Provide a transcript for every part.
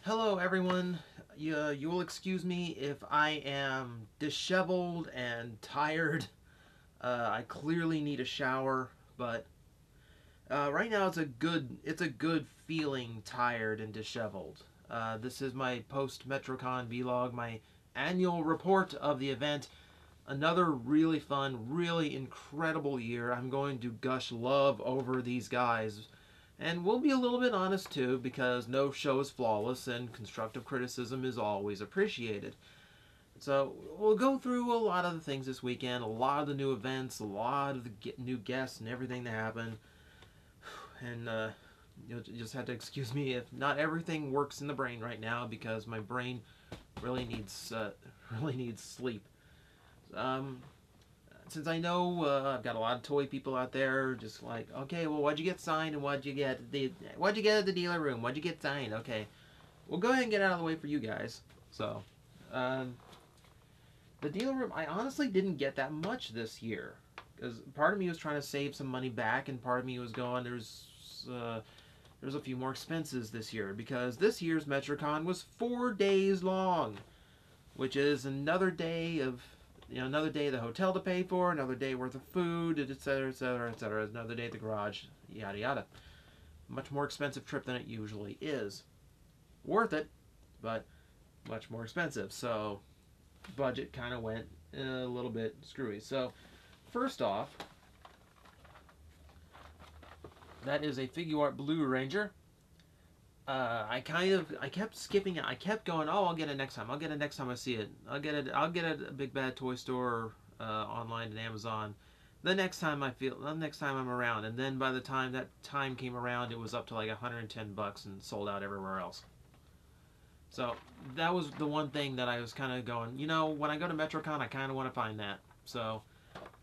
Hello everyone. You will excuse me if I am disheveled and tired. I clearly need a shower, but right now it's a good feeling tired and disheveled. This is my post Metrocon vlog, my annual report of the event. Another really fun, really incredible year. I'm going to gush love over these guys. And we'll be a little bit honest too, because no show is flawless and constructive criticism is always appreciated. So we'll go through a lot of the things this weekend, a lot of the new events, a lot of the new guests and everything that happened. And you'll just have to excuse me if not everything works in the brain right now, because my brain really needs sleep. Since I know I've got a lot of toy people out there, just like, okay, well, what'd you get signed and what'd you get at the dealer room? What'd you get signed? Okay, we'll go ahead and get out of the way for you guys. So, the dealer room, I honestly didn't get that much this year, because part of me was trying to save some money back, and part of me was going, there's a few more expenses this year, because this year's Metrocon was 4 days long, which is another day of another day of the hotel to pay for, another day worth of food, etc., etc., etc., another day at the garage, yada yada. Much more expensive trip than it usually is. Worth it, but much more expensive. So, budget kind of went a little bit screwy. So, first off, that is a Figure Art Blue Ranger. I kept skipping it. I kept going, oh, I'll get it next time. I'll get it next time I see it. I'll get it at Big Bad Toy Store, online and Amazon. The next time I'm around. And then by the time that time came around, it was up to like $110 and sold out everywhere else. So that was the one thing that I was kind of going, when I go to Metrocon, I kind of want to find that. So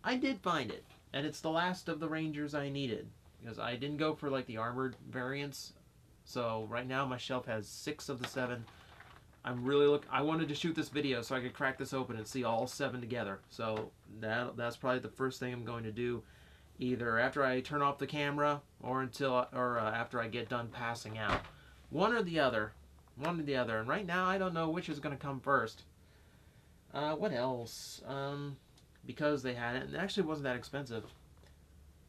I did find it. And it's the last of the Rangers I needed, because I didn't go for like the armored variants. So right now my shelf has 6 of the 7. I wanted to shoot this video so I could crack this open and see all 7 together. So that's probably the first thing I'm going to do, either after I turn off the camera or after I get done passing out. One or the other. And right now I don't know which is going to come first. What else? Because they had it, and it actually wasn't that expensive.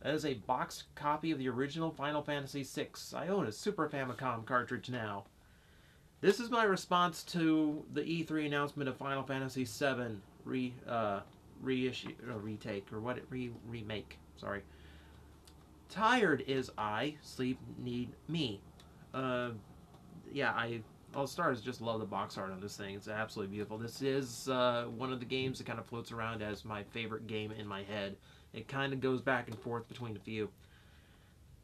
That is a boxed copy of the original Final Fantasy VI. I own a Super Famicom cartridge now. This is my response to the E3 announcement of Final Fantasy VII remake. Sorry. Tired is I, sleep need me. All stars just love the box art on this thing. It's absolutely beautiful. This is one of the games that kind of floats around as my favorite game in my head. It kind of goes back and forth between a few.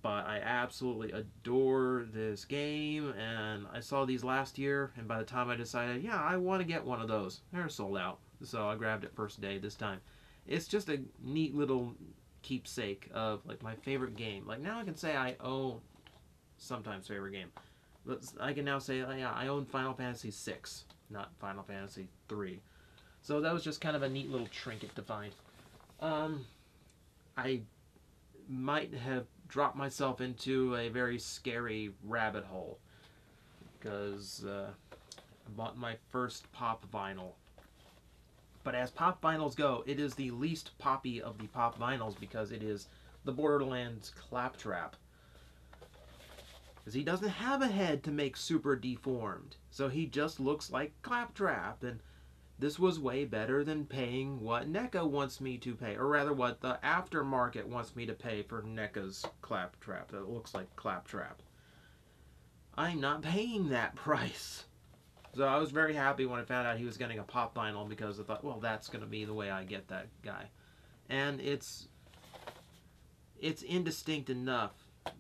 But I absolutely adore this game, and I saw these last year, and by the time I decided, yeah, I want to get one of those, they're sold out. So I grabbed it first day this time. It's just a neat little keepsake of like my favorite game. Like now I can say I own sometimes favorite game. But I can now say, yeah, I own Final Fantasy VI, not Final Fantasy III. So that was just kind of a neat little trinket to find. I might have dropped myself into a very scary rabbit hole, because I bought my first pop vinyl. But as pop vinyls go, it is the least poppy of the pop vinyls, because it is the Borderlands Claptrap. Because he doesn't have a head to make super deformed, so he just looks like Claptrap, and this was way better than paying what NECA wants me to pay, or rather what the aftermarket wants me to pay for NECA's Claptrap that looks like Claptrap. I'm not paying that price. So I was very happy when I found out he was getting a pop vinyl, because I thought, well, that's going to be the way I get that guy. And it's indistinct enough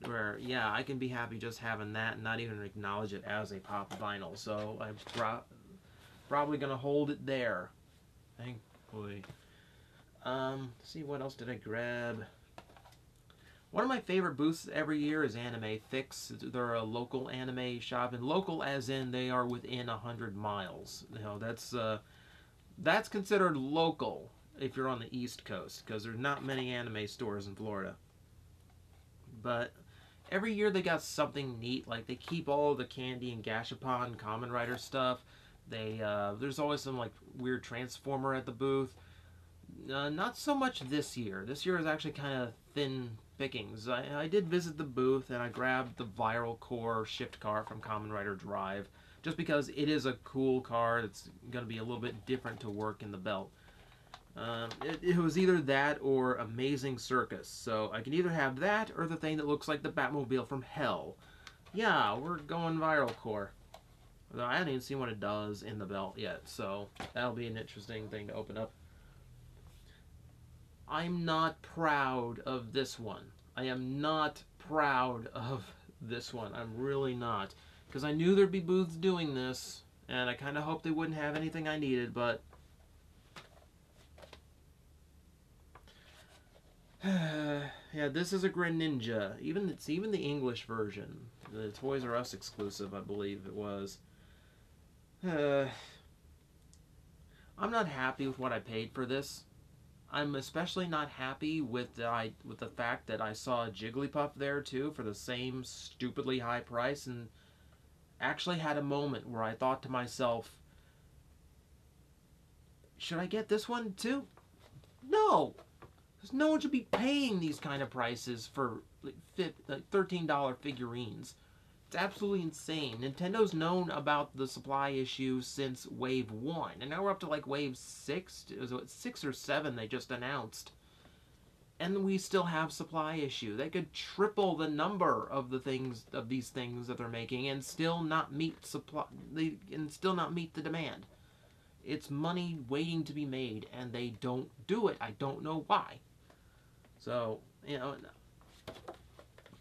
where, yeah, I can be happy just having that and not even acknowledge it as a pop vinyl. So I'm probably gonna hold it there, thankfully. Let's see, what else did I grab? One of my favorite booths every year is Anime Fix. They're a local anime shop, and local as in they are within 100 miles. That's considered local if you're on the East Coast, because there's not many anime stores in Florida. But every year they got something neat. Like they keep all the candy and Gashapon Common Rider stuff. There's always some like weird Transformer at the booth. Not so much this year. This year is actually kind of thin pickings. I did visit the booth and I grabbed the Viral Core shift car from Common Rider Drive just because it is a cool car that's going to be a little bit different to work in the belt. It was either that or Amazing Circus. So I can either have that or the thing that looks like the Batmobile from Hell. Yeah, we're going Viral Core. Although I haven't even seen what it does in the belt yet, so that'll be an interesting thing to open up. I'm not proud of this one. I am not proud of this one. I'm really not. Because I knew there'd be booths doing this, and I kind of hoped they wouldn't have anything I needed, but... yeah, this is a Greninja. It's even the English version. The Toys R Us exclusive, I believe it was. I'm not happy with what I paid for this. I'm especially not happy with the fact that I saw a Jigglypuff there too for the same stupidly high price, and actually had a moment where I thought to myself, should I get this one too? No! Because no one should be paying these kind of prices for like $13 figurines. It's absolutely insane. Nintendo's known about the supply issue since Wave 1. And now we're up to like Wave 6. It was 6 or 7 they just announced. And we still have supply issue. They could triple the number of these things that they're making and still not meet the demand. It's money waiting to be made and they don't do it. I don't know why. So, you know,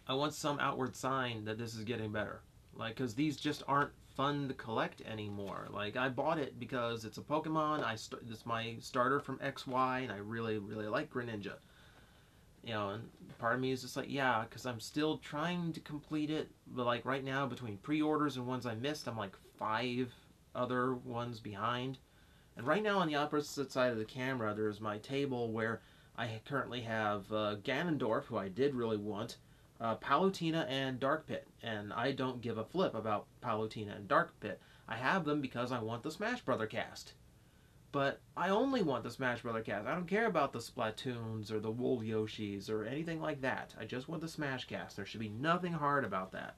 I want some outward sign that this is getting better. Like, because these just aren't fun to collect anymore. Like, I bought it because it's a Pokemon. It's my starter from XY, and I really, really like Greninja. You know, and part of me is just like, yeah, because I'm still trying to complete it. But, like, right now, between pre-orders and ones I missed, I'm, like, 5 other ones behind. And right now, on the opposite side of the camera, there's my table where I currently have Ganondorf, who I did really want, Palutena and Dark Pit, and I don't give a flip about Palutena and Dark Pit. I have them because I want the Smash Brother cast. But I only want the Smash Brother cast. I don't care about the Splatoons or the Wool Yoshis or anything like that. I just want the Smash cast. There should be nothing hard about that.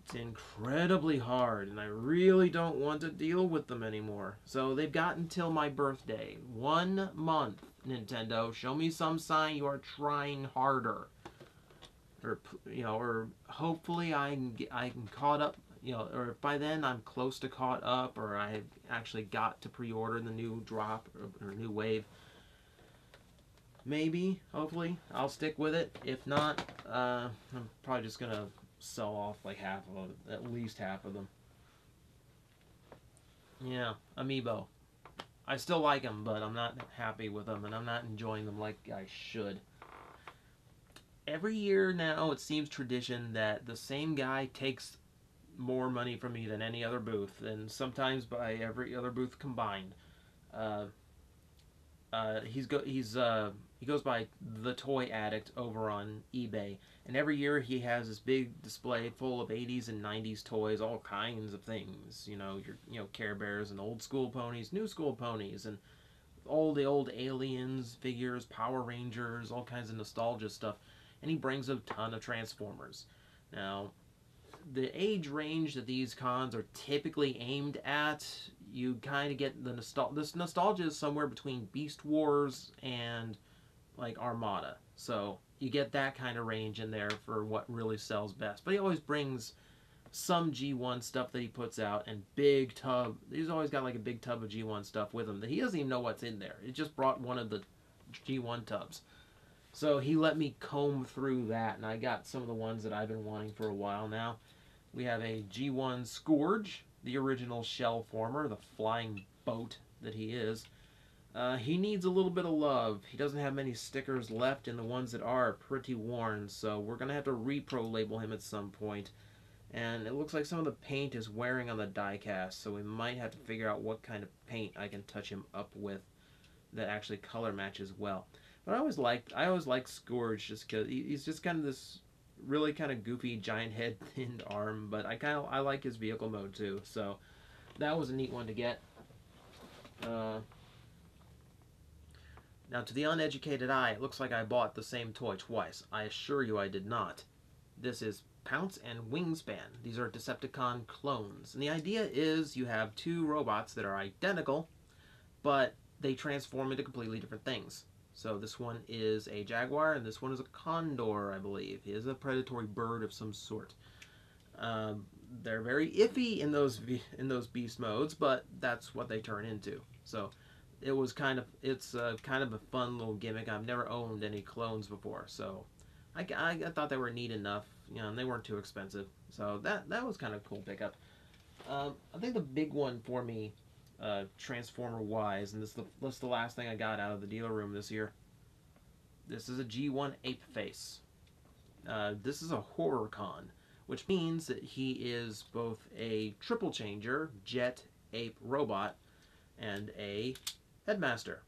It's incredibly hard, and I really don't want to deal with them anymore. So they've got until my birthday. 1 month, Nintendo. Show me some sign you are trying harder. Or, you know, or hopefully I'm caught up, you know, or by then I'm close to caught up, or I actually got to pre-order the new drop or new wave. Maybe, hopefully, I'll stick with it. If not, I'm probably just gonna sell off like half of them, at least half of them. Yeah, Amiibo. I still like them, but I'm not happy with them, and I'm not enjoying them like I should. Every year now, it seems tradition that the same guy takes more money from me than any other booth, and sometimes by every other booth combined. He goes by the Toy Addict over on eBay, and every year he has this big display full of 80s and 90s toys, all kinds of things. You know, Care Bears and old school ponies, new school ponies, and all the old Aliens figures, Power Rangers, all kinds of nostalgia stuff. And he brings a ton of Transformers. Now, the age range that these cons are typically aimed at, you kind of get the nostalgia. This nostalgia is somewhere between Beast Wars and like Armada. So you get that kind of range in there for what really sells best. But he always brings some G1 stuff that he puts out, and big tub. He's always got like a big tub of G1 stuff with him that he doesn't even know what's in there. He just brought one of the G1 tubs. So he let me comb through that, and I got some of the ones that I've been wanting for a while now. We have a G1 Scourge, the original shell former, the flying boat that he is. He needs a little bit of love. He doesn't have many stickers left, and the ones that are pretty worn, so we're going to have to repro label him at some point. And it looks like some of the paint is wearing on the die cast, so we might have to figure out what kind of paint I can touch him up with that actually color matches well. But I always liked Scourge just because he's just kind of this really kind of goofy giant head thinned arm, but I like his vehicle mode too. So that was a neat one to get. Now, to the uneducated eye, it looks like I bought the same toy twice. I assure you I did not. This is Pounce and Wingspan. These are Decepticon clones. And the idea is you have two robots that are identical, but they transform into completely different things. So this one is a jaguar, and this one is a condor, I believe. He is a predatory bird of some sort. They're very iffy in those beast modes, but that's what they turn into. So it's kind of a fun little gimmick. I've never owned any clones before, so I thought they were neat enough, and they weren't too expensive. So that was kind of a cool pickup. I think the big one for me, Transformer wise, and this is the last thing I got out of the dealer room this year. This is a G1 Ape Face. This is a horrorcon, which means that he is both a triple changer, jet, ape, robot, and a headmaster.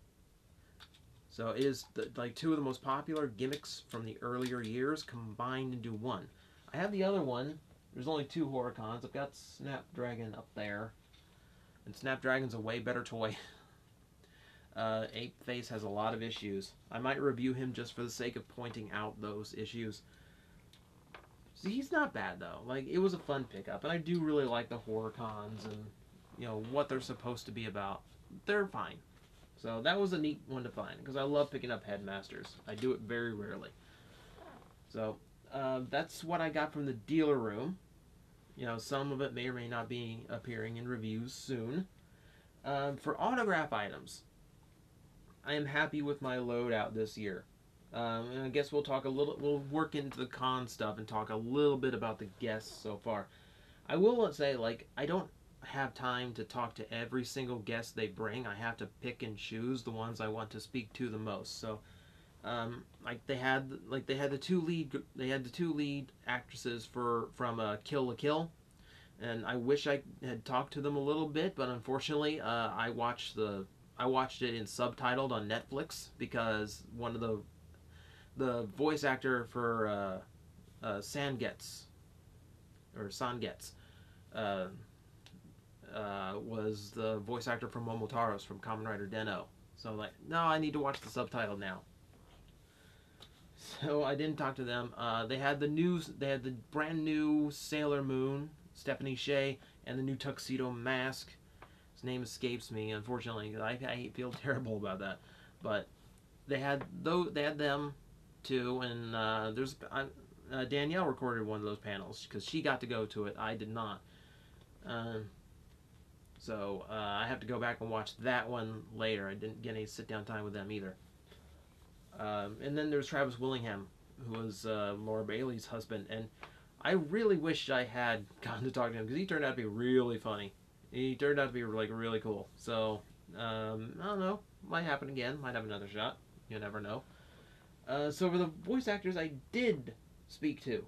So it is like two of the most popular gimmicks from the earlier years combined into one. I have the other one. There's only two horrorcons. I've got Snapdragon up there, and Snapdragon's a way better toy. Ape Face has a lot of issues. I might review him just for the sake of pointing out those issues. See, he's not bad though. Like, it was a fun pickup, and I do really like the horrorcons and what they're supposed to be about. They're fine. So that was a neat one to find, because I love picking up headmasters. I do it very rarely. So that's what I got from the dealer room. Some of it may or may not be appearing in reviews soon. For autograph items, I am happy with my loadout this year. And I guess we'll work into the con stuff and talk a little bit about the guests so far. I will say, I don't have time to talk to every single guest they bring. I have to pick and choose the ones I want to speak to the most. So, they had the two lead actresses from Kill la Kill, and I wish I had talked to them a little bit, but unfortunately, I watched it in subtitled on Netflix because one of the voice actor for Sangetz was the voice actor from Momotaros from Kamen Rider Den-O. So I'm like, no, I need to watch the subtitle now. So I didn't talk to them. They had the brand new Sailor Moon, Stephanie Shea, and the new Tuxedo Mask. His name escapes me, unfortunately. I feel terrible about that. But they had them too, and Danielle recorded one of those panels because she got to go to it. I did not. So I have to go back and watch that one later. I didn't get any sit-down time with them either. And then there's Travis Willingham, who was Laura Bailey's husband, and I really wish I had gotten to talk to him because he turned out to be really funny. He turned out to be really cool. So I don't know, might happen again. Might have another shot. You never know. So for the voice actors I did speak to,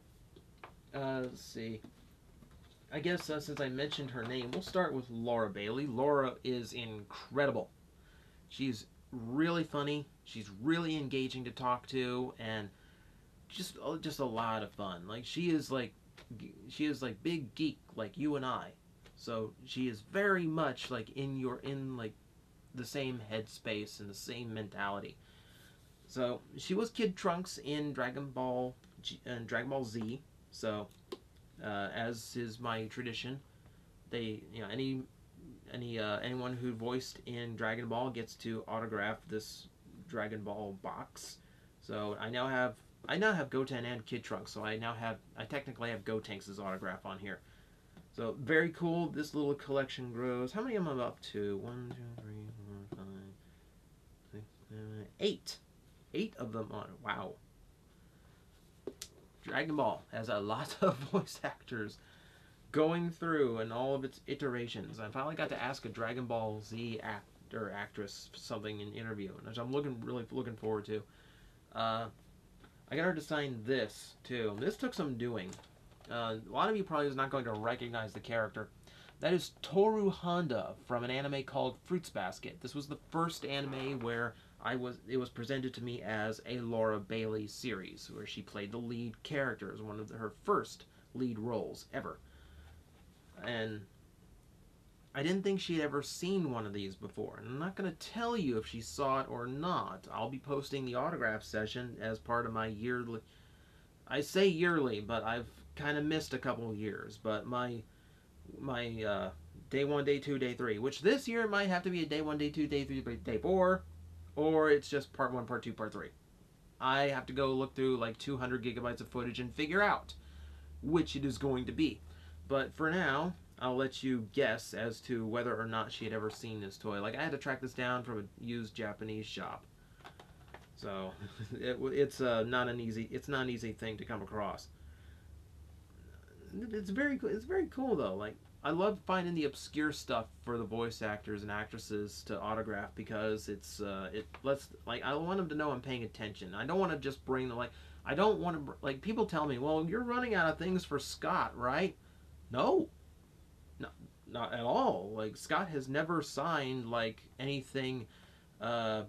let's see. I guess since I mentioned her name, we'll start with Laura Bailey. Laura is incredible. She's really funny. She's really engaging to talk to, and just a lot of fun. She is big geek like you and I. So she is very much in the same headspace and the same mentality. So she was Kid Trunks in Dragon Ball Z. So as is my tradition, anyone who voiced in Dragon Ball gets to autograph this Dragon Ball box. So I now have Goten and Kid Trunks. So I technically have Gotenks' autograph on here. So very cool. This little collection grows. How many am I up to? 1, 2, 3, 4, 5, 6, 7, 8. 8 of them on it. Wow. Dragon Ball has a lot of voice actors going through and all of its iterations. I finally got to ask a Dragon Ball Z actor actress something in an interview, which I'm really looking forward to. I got her to sign this too. This took some doing. A lot of you probably is not going to recognize the character. That is Toru Honda from an anime called Fruits Basket. This was the first anime where it was presented to me as a Laura Bailey series where she played the lead character as one of her first lead roles ever. And I didn't think she had ever seen one of these before. And I'm not going to tell you if she saw it or not. I'll be posting the autograph session as part of my yearly. I say yearly, but I've kind of missed a couple of years. But my day 1, day 2, day 3, which this year might have to be a day 1, day 2, day 3, day 4, or it's just part 1, part 2, part 3. I have to go look through like 200 gigabytes of footage and figure out which it is going to be. But for now, I'll let you guess as to whether or not she had ever seen this toy. Like, I had to track this down from a used Japanese shop. So, it's not an easy thing to come across. It's very cool though. Like, I love finding the obscure stuff for the voice actors and actresses to autograph because it lets, like, I want them to know I'm paying attention. I don't want to just bring the, like, I don't want to, like, people tell me, well, you're running out of things for Scott, right? No, not at all. Like, Scott has never signed like anything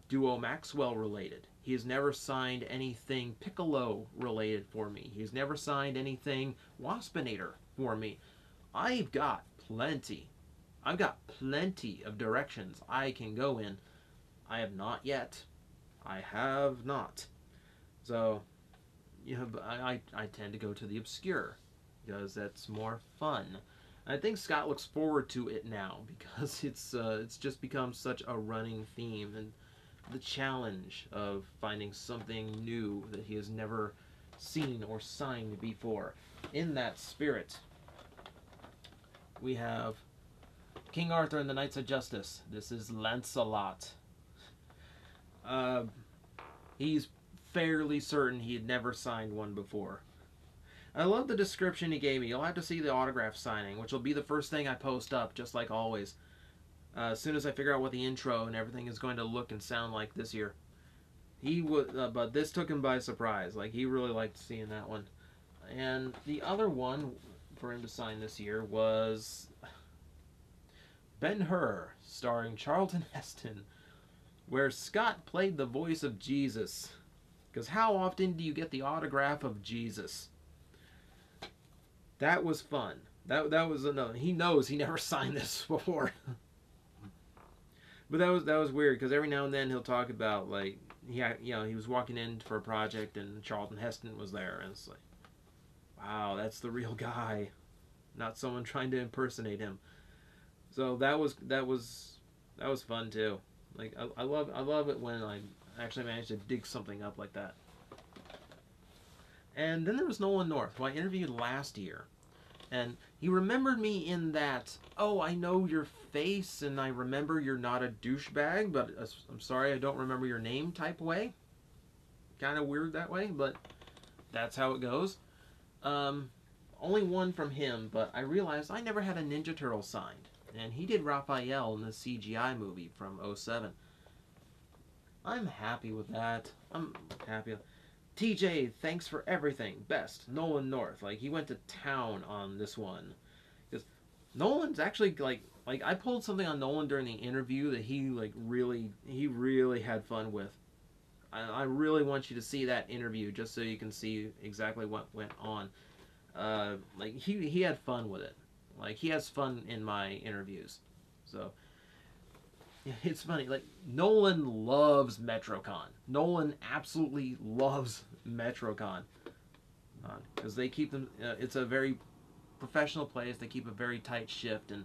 Duo Maxwell related. He has never signed anything Piccolo related for me. He's never signed anything Waspinator for me. I've got plenty. I've got plenty of directions I can go in. I have not yet. I have not. So, you know, I tend to go to the obscure because that's more fun. I think Scott looks forward to it now because it's just become such a running theme, and the challenge of finding something new that he has never seen or signed before. In that spirit, we have King Arthur and the Knights of Justice. This is Lancelot. He's fairly certain he had never signed one before. I love the description he gave me. You'll have to see the autograph signing, which will be the first thing I post up, just like always. As soon as I figure out what the intro and everything is going to look and sound like this year. He would, but this took him by surprise. Like, he really liked seeing that one. And the other one for him to sign this year was Ben-Hur, starring Charlton Heston, where Scott played the voice of Jesus. Because how often do you get the autograph of Jesus? That was fun. That was another. He knows he never signed this before. But that was weird because every now and then he'll talk about, like, he was walking in for a project and Charlton Heston was there, and it's like, wow, that's the real guy, not someone trying to impersonate him. So that was fun too. Like, I love it when I actually manage to dig something up like that. And then there was Nolan North, who I interviewed last year. And he remembered me in that, oh, I know your face, and I remember you're not a douchebag, but I'm sorry I don't remember your name type way. Kind of weird that way, but that's how it goes. Only one from him, but I realized I never had a Ninja Turtle signed. And he did Raphael in the CGI movie from '07. I'm happy with that. I'm happy. TJ, thanks for everything. Best. Nolan North. Like, he went to town on this one. Because Nolan's actually, like I pulled something on Nolan during the interview that he really had fun with. I really want you to see that interview just so you can see exactly what went on. Like, he had fun with it. Like, he has fun in my interviews. So, it's funny, like, Nolan loves Metrocon. Nolan absolutely loves Metrocon. Because they keep them, it's a very professional place, they keep a very tight shift, and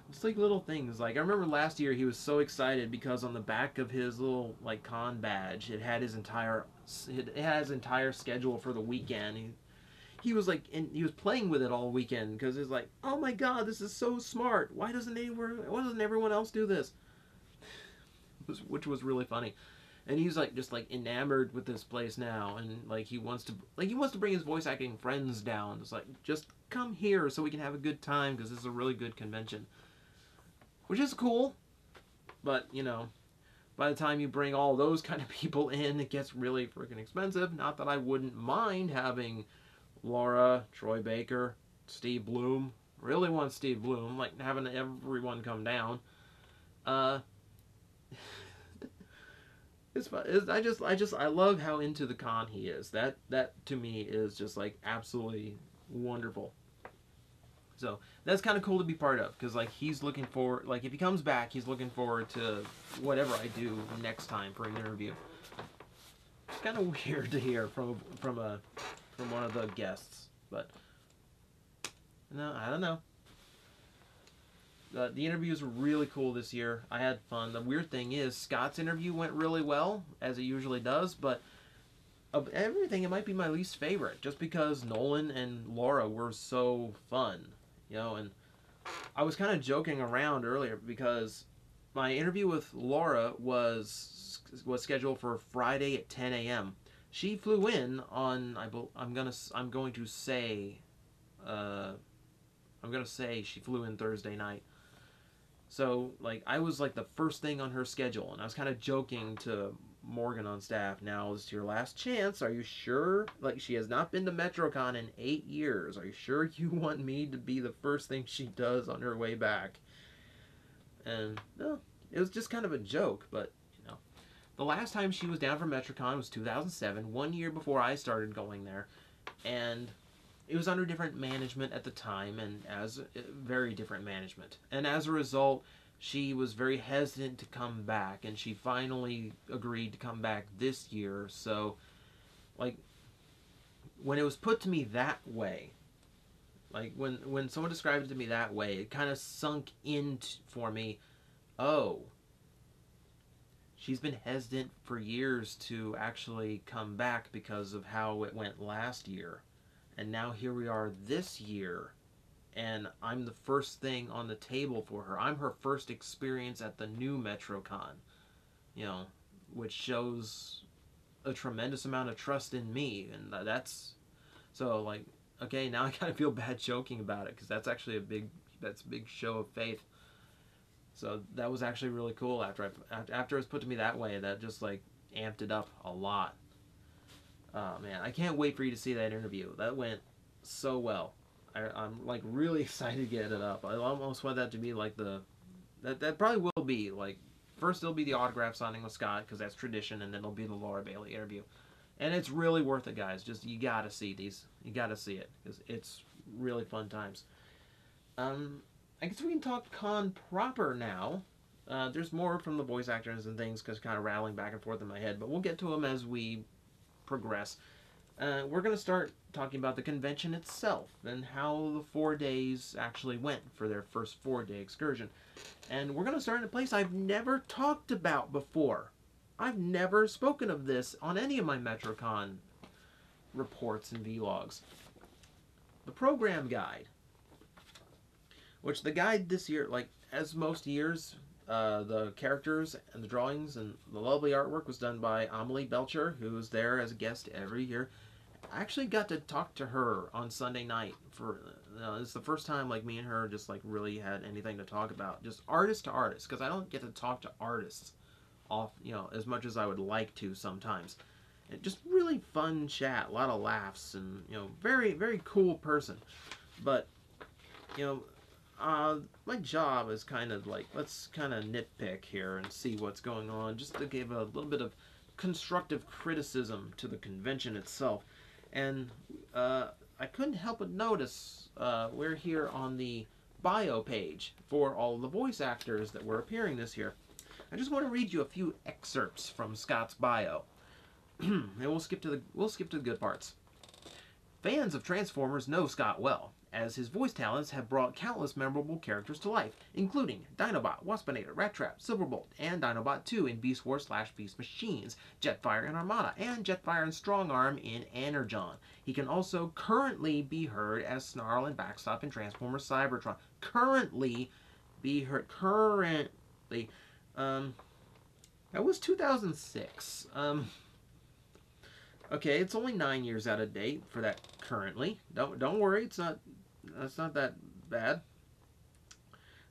it's like little things. Like, I remember last year he was so excited because on the back of his little, like, con badge, it had his entire schedule for the weekend. He was like, and he was playing with it all weekend because he's like, oh my god, this is so smart. Why doesn't everyone else do this? Which was really funny. And he's like just like enamored with this place now, and like he wants to bring his voice acting friends down. It's like, just come here so we can have a good time because this is a really good convention. Which is cool, but you know, by the time you bring all those kind of people in, it gets really freaking expensive. Not that I wouldn't mind having Laura, Troy Baker, Steve Bloom. Really want Steve Bloom, like having everyone come down. It's fun. I love how into the con he is. That to me is just like absolutely wonderful. So that's kind of cool to be part of, because like he's looking for, like if he comes back, he's looking forward to whatever I do next time for an interview. It's kind of weird to hear from one of the guests, but no, I don't know. The interviews were really cool this year. I had fun. The weird thing is, Scott's interview went really well, as it usually does, but of everything, it might be my least favorite, just because Nolan and Laura were so fun, you know. And I was kind of joking around earlier because my interview with Laura was scheduled for Friday at 10 a.m. She flew in on I'm going to say she flew in Thursday night. So, like, I was, like, the first thing on her schedule, and I was kind of joking to Morgan on staff, now is your last chance, are you sure? Like, she has not been to Metrocon in 8 years, are you sure you want me to be the first thing she does on her way back? And, no, it was just kind of a joke, but, you know. The last time she was down for Metrocon was 2007, 1 year before I started going there, and it was under different management at the time, and as very different management. And as a result, she was very hesitant to come back, and she finally agreed to come back this year. So, like, when it was put to me that way, like, when someone described it to me that way, it kind of sunk in for me, oh, she's been hesitant for years to actually come back because of how it went last year. And now here we are this year, and I'm the first thing on the table for her. I'm her first experience at the new Metrocon, you know, which shows a tremendous amount of trust in me. And that's, so like, okay, now I kind of feel bad joking about it, because that's actually a big show of faith. So that was actually really cool. After it was put to me that way, that just like amped it up a lot. Oh man, I can't wait for you to see that interview. That went so well. I'm like really excited to get it up. I almost want that to be like that probably will be like, first it'll be the autograph signing with Scott, because that's tradition, and then it'll be the Laura Bailey interview. And it's really worth it, guys. Just, you gotta see these. You gotta see it, because it's really fun times. I guess we can talk con proper now. There's more from the voice actors and things, because kind of rattling back and forth in my head, but we'll get to them as we progress. We're going to start talking about the convention itself and how the 4 days actually went for their first 4-day excursion. And we're going to start in a place I've never talked about before. I've never spoken of this on any of my Metrocon reports and vlogs. The program guide. Which the guide this year, like as most years, the characters and the drawings and the lovely artwork was done by Amelie Belcher, who's there as a guest every year. I actually got to talk to her on Sunday night for, it's the first time like me and her just like really had anything to talk about, just artist to artist, because I don't get to talk to artists off, you know, as much as I would like to sometimes. And just really fun chat, a lot of laughs, and you know, very very cool person. But you know, my job is kind of like, let's kind of nitpick here and see what's going on, just to give a little bit of constructive criticism to the convention itself. And I couldn't help but notice, we're here on the bio page for all of the voice actors that were appearing this year. I just want to read you a few excerpts from Scott's bio. And we'll skip to the good parts. Fans of Transformers know Scott well, as his voice talents have brought countless memorable characters to life, including Dinobot, Waspinator, Rat Trap, Silverbolt, and Dinobot 2 in Beast Wars / Beast Machines, Jetfire and Armada, and Jetfire and Strongarm in Energon. He can also currently be heard as Snarl and Backstop in Transformers Cybertron. Currently be heard. Currently. That was 2006. Okay, it's only 9 years out of date for that currently. Don't worry, it's not that bad.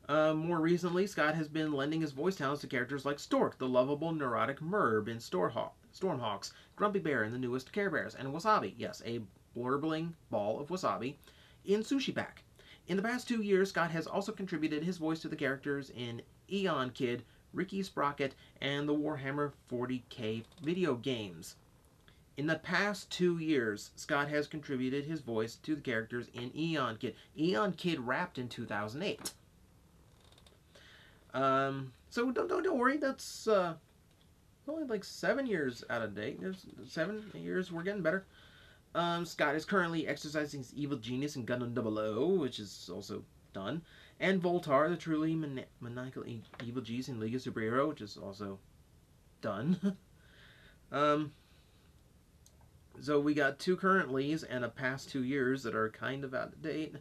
More recently, Scott has been lending his voice talents to characters like Stork, the lovable neurotic Merb in Stormhawks, Grumpy Bear in the newest Care Bears, and Wasabi, yes, a blurbling ball of wasabi, in Sushi Pack. In the past 2 years, Scott has also contributed his voice to the characters in Eon Kid, Ricky Sprocket, and the Warhammer 40k video games. In the past 2 years, Scott has contributed his voice to the characters in Eon Kid. Eon Kid wrapped in 2008. So don't worry. That's only like 7 years out of date. There's 7 years. We're getting better. Scott is currently exercising his evil genius in Gundam 00, which is also done, and Voltar, the truly maniacal evil genius in League of Superhero, which is also done. So we got 2 current leads and a past 2 years that are kind of out of date.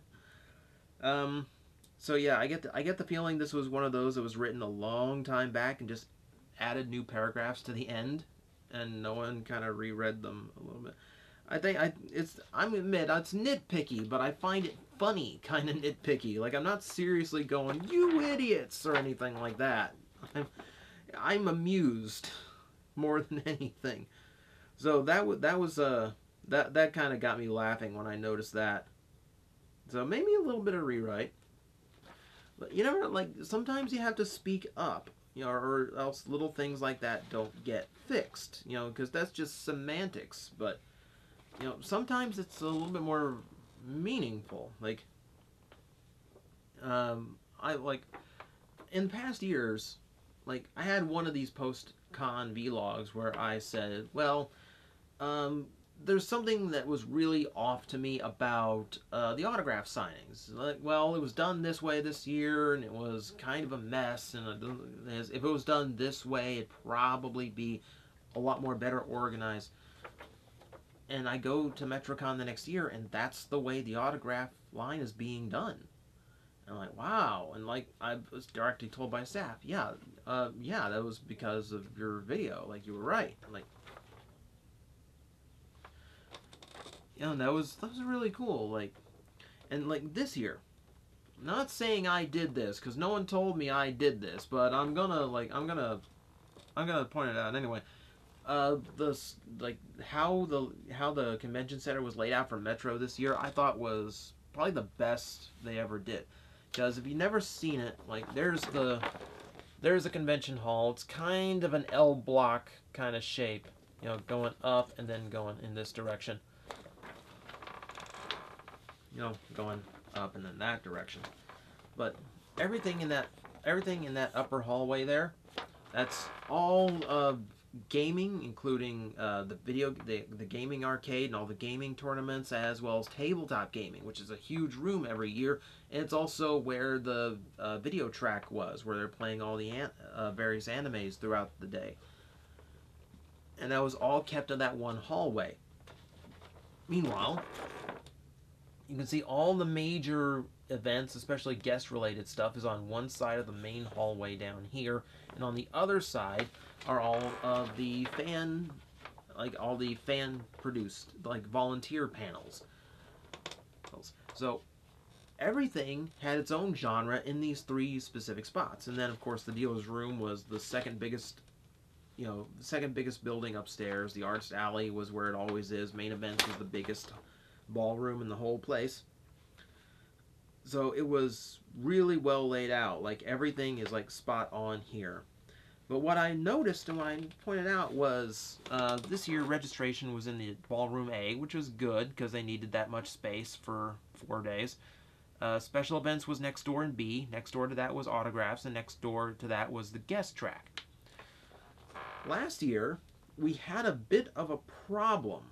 So yeah, I get the feeling this was one of those that was written a long time back and just added new paragraphs to the end, and no one kind of reread them a little bit. I admit it's nitpicky, but I find it funny, kind of nitpicky. Like, I'm not seriously going, "You idiots," or anything like that. I'm amused more than anything. So that kind of got me laughing when I noticed that. So maybe a little bit of rewrite. But you never, like, sometimes you have to speak up, you know, or else little things like that don't get fixed, you know, because that's just semantics. But you know, sometimes it's a little bit more meaningful. Like, I like in past years, like I had one of these post-con vlogs where I said, well, there's something that was really off to me about the autograph signings. Like, well, it was done this way this year, and it was kind of a mess. And if it was done this way, it'd probably be a lot more better organized. And I go to Metrocon the next year, and that's the way the autograph line is being done. And I'm like, wow. And like, I was directly told by staff, yeah, that was because of your video. Like, you were right. I'm like, you know, that was really cool. Like, and like this year, not saying I did this because no one told me I did this, but I'm gonna point it out anyway. How the convention center was laid out for Metro this year, I thought was probably the best they ever did. Because if you've never seen it, like there's a convention hall. It's kind of an L block kind of shape, you know, going up and then going in this direction. You know, going up and then that direction. But everything in that upper hallway there, that's all gaming, including the gaming arcade and all the gaming tournaments, as well as tabletop gaming, which is a huge room every year. And it's also where the video track was, where they're playing all the various animes throughout the day. And that was all kept in that one hallway. Meanwhile, you can see all the major events, especially guest-related stuff, is on one side of the main hallway down here, and on the other side are all of the fan-produced, like volunteer panels. So everything had its own genre in these 3 specific spots, and then of course the dealer's room was the second biggest building upstairs. The arts alley was where it always is. Main events was the biggest ballroom in the whole place. So it was really well laid out. Like, everything is like spot on here. But what I noticed and what I pointed out was this year registration was in the ballroom A, which was good because they needed that much space for 4 days. Special events was next door in B. Next door to that was autographs, and next door to that was the guest track. Last year, we had a bit of a problem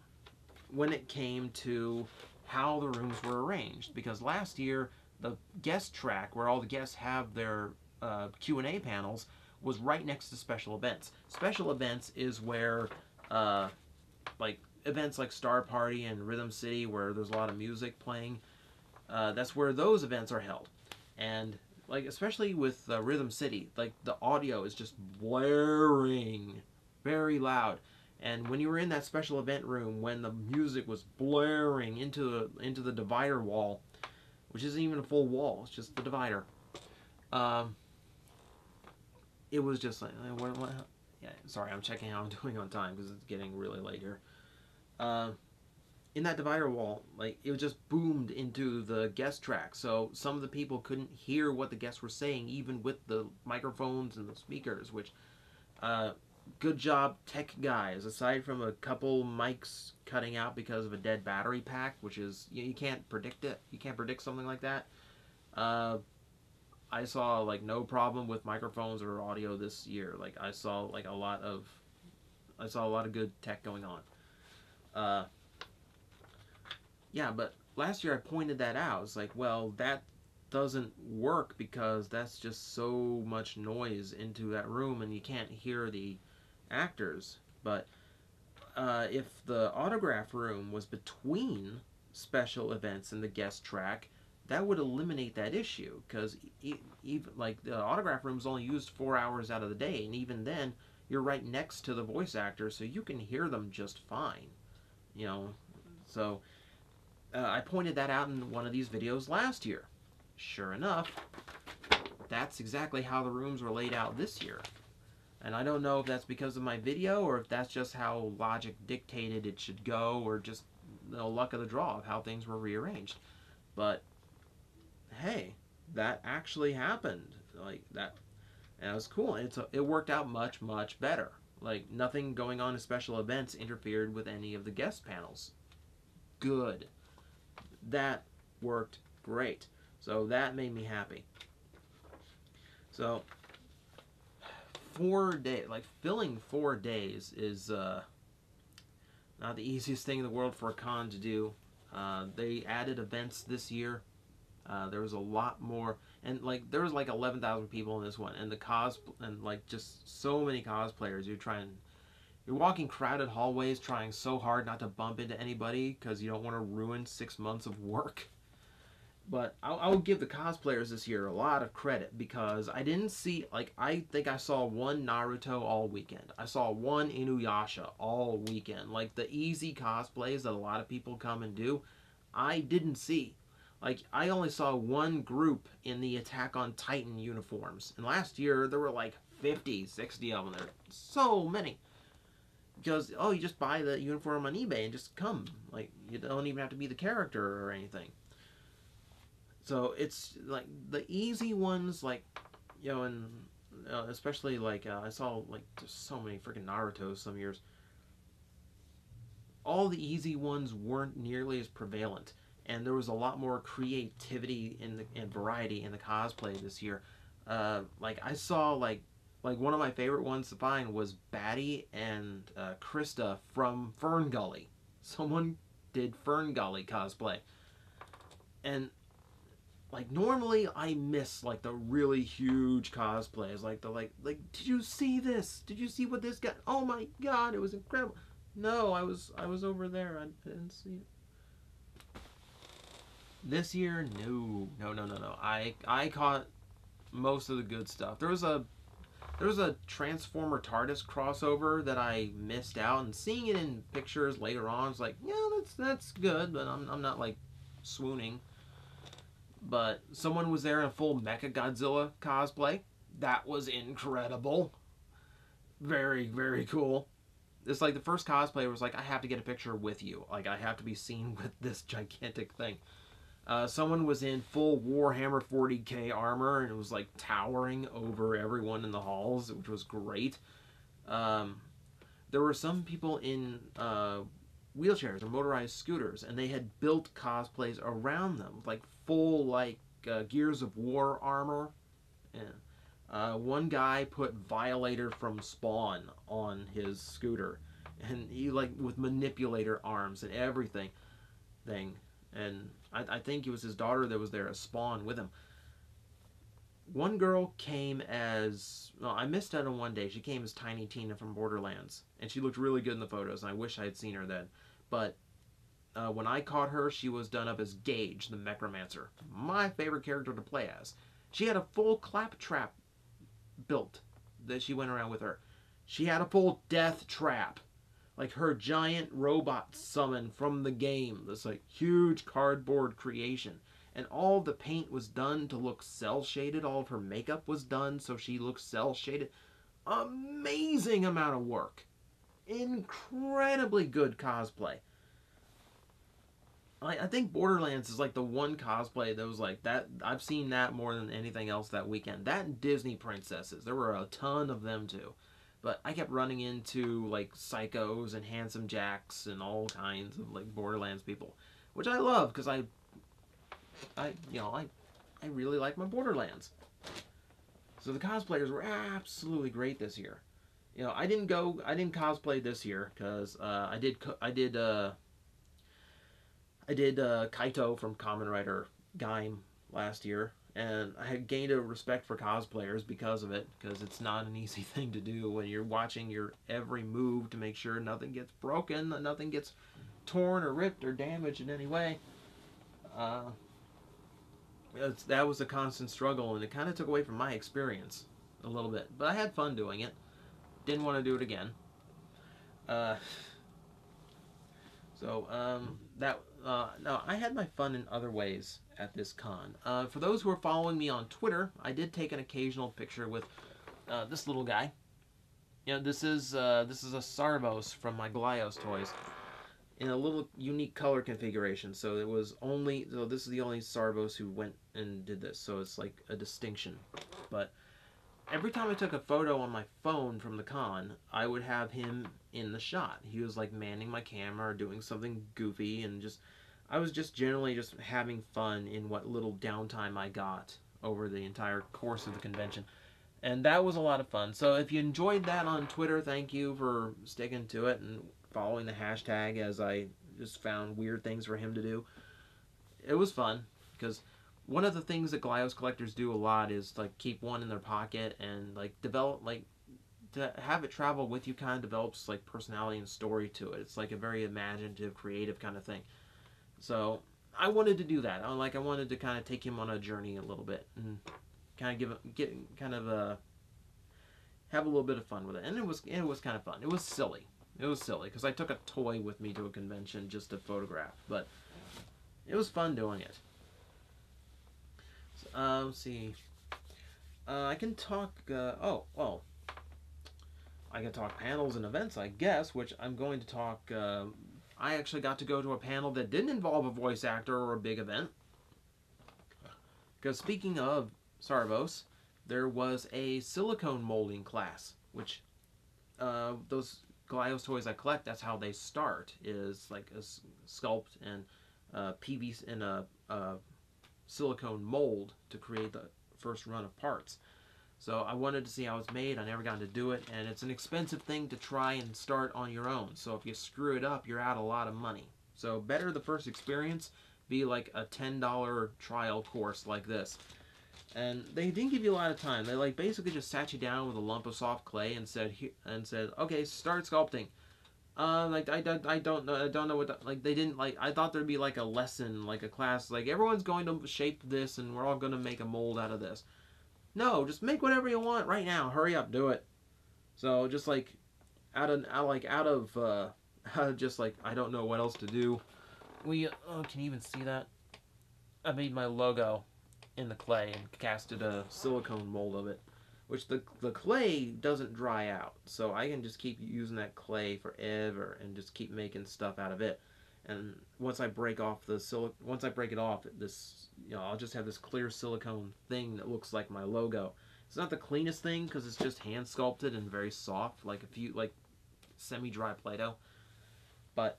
when it came to how the rooms were arranged, because last year the guest track, where all the guests have their Q&A panels, was right next to special events. Special events is where like events like Star Party and Rhythm City, where there's a lot of music playing, that's where those events are held. And like, especially with Rhythm City, like the audio is just blaring very loud. And when you were in that special event room, when the music was blaring into the divider wall, which isn't even a full wall, it's just the divider, it was just like, what? Yeah, sorry, I'm checking how I'm doing on time because it's getting really late here. in that divider wall, like it just boomed into the guest track. So some of the people couldn't hear what the guests were saying, even with the microphones and the speakers. Which, uh, good job, tech guys. Aside from a couple mics cutting out because of a dead battery pack, which is you can't predict it. You can't predict something like that. Uh, I saw like no problem with microphones or audio this year. Like I saw like I saw a lot of good tech going on. Uh, yeah, but last year I pointed that out. It's like, well, that doesn't work because that's just so much noise into that room and you can't hear the actors. But if the autograph room was between special events and the guest track, that would eliminate that issue because even like the autograph room is only used 4 hours out of the day, and even then you're right next to the voice actors, so you can hear them just fine. You know, so I pointed that out in one of these videos last year. Sure enough, that's exactly how the rooms were laid out this year. And I don't know if that's because of my video or if that's just how logic dictated it should go, or just the luck of the draw of how things were rearranged. But hey, that actually happened. Like that, and it was cool. And it worked out much, much better. Like nothing going on in special events interfered with any of the guest panels. Good. That worked great. So that made me happy. So 4 days, like filling 4 days is not the easiest thing in the world for a con to do. They added events this year. There was a lot more, and like there was like 11,000 people in this one, and like just so many cosplayers. You're walking crowded hallways, trying so hard not to bump into anybody because you don't want to ruin 6 months of work. But I'll give the cosplayers this year a lot of credit because I didn't see, like, I think I saw one Naruto all weekend. I saw one Inuyasha all weekend. Like, the easy cosplays that a lot of people come and do, I didn't see. Like, I only saw one group in the Attack on Titan uniforms. And last year, there were like 50, 60 of them. There were so many. Because, oh, you just buy the uniform on eBay and just come. Like, you don't even have to be the character or anything. So it's like the easy ones, like, you know, and especially like I saw like just so many freaking Naruto's some years. All the easy ones weren't nearly as prevalent, and there was a lot more creativity and variety in the cosplay this year. Like I saw like one of my favorite ones to find was Batty and Krista from Fern Gully. Someone did Fern Gully cosplay, and like normally I miss like the really huge cosplays, like did you see this? Did you see what this guy? Oh my god, it was incredible. No, I was over there. I didn't see it. This year, no. I caught most of the good stuff. There was a Transformer TARDIS crossover that I missed out, and seeing it in pictures later on, it's like, yeah, that's good, but I'm not like swooning. But someone was there in a full Mecha Godzilla cosplay. That was incredible. Very, very cool. It's like the first cosplay was like, I have to get a picture with you. Like, I have to be seen with this gigantic thing. Someone was in full Warhammer 40k armor, and it was like towering over everyone in the halls, which was great. There were some people in wheelchairs or motorized scooters, and they had built cosplays around them, like full like Gears of War armor. And one guy put Violator from Spawn on his scooter, and he like with manipulator arms and everything. And I think it was his daughter that was there as Spawn with him. One girl came as, well, I missed out on one day. She came as Tiny Tina from Borderlands, and she looked really good in the photos, and I wish I had seen her then. But when I caught her, she was done up as Gage, the Necromancer. My favorite character to play as. She had a full claptrap built that she went around with her. She had a full death trap. Like her giant robot summon from the game. This like huge cardboard creation. And all the paint was done to look cel-shaded. All of her makeup was done so she looks cel-shaded. Amazing amount of work. Incredibly good cosplay. I think Borderlands is like the one cosplay that was like that. I've seen that more than anything else that weekend. That and Disney princesses. There were a ton of them too. But I kept running into like psychos and handsome jacks and all kinds of like Borderlands people, which I love because I really like my Borderlands. So the cosplayers were absolutely great this year. I didn't cosplay this year because I did Kaito from Kamen Rider Gaim last year, and I had gained a respect for cosplayers because of it, because it's not an easy thing to do when you're watching your every move to make sure nothing gets broken, nothing gets torn or ripped or damaged in any way. Uh, that was a constant struggle, and it kind of took away from my experience a little bit. But I had fun doing it. Didn't want to do it again. Uh, no, I had my fun in other ways at this con. For those who are following me on Twitter, I did take an occasional picture with this little guy. This is a Sarvos from my Glios toys in a little unique color configuration. So this is the only Sarvos who went and did this. So it's like a distinction. But every time I took a photo on my phone from the con, I would have him in the shot. He was like manning my camera or doing something goofy, and I was just generally just having fun in what little downtime I got over the entire course of the convention. And that was a lot of fun. So if you enjoyed that on Twitter, thank you for sticking to it and following the hashtag as I just found weird things for him to do. It was fun because one of the things that Glios collectors do a lot is like keep one in their pocket and like develop like to have it travel with you kind of develops like personality and story to it. It's like a very imaginative, creative kind of thing. So I wanted to do that. I wanted to kind of take him on a journey a little bit and kind of have a little bit of fun with it. And it was kind of fun. It was silly. It was silly because I took a toy with me to a convention just to photograph, but it was fun doing it. Let's see. I can talk. I can talk panels and events, I guess, which I'm going to talk. I actually got to go to a panel that didn't involve a voice actor or a big event. Because speaking of Sarvos, there was a silicone molding class, which those Glios toys I collect, that's how they start, is like a sculpt and PVC in a silicone mold to create the first run of parts. So I wanted to see how it's made. I never got to do it, and it's an expensive thing to try and start on your own. So if you screw it up, you're out a lot of money. So better the first experience be like a $10 trial course like this. And they didn't give you a lot of time. They like basically just sat you down with a lump of soft clay and said, okay, start sculpting. I don't know what like they didn't like. I thought there'd be like a lesson, like a class, like everyone's going to shape this and we're all going to make a mold out of this. No, just make whatever you want right now. Hurry up, do it. So just like out of just like I don't know what else to do. Can you even see that? I made my logo in the clay and casted a silicone mold of it, which the clay doesn't dry out, so I can just keep using that clay forever and just keep making stuff out of it. And once I break it off, I'll just have this clear silicone thing that looks like my logo. It's not the cleanest thing because it's just hand sculpted and very soft, like semi-dry Play-Doh. But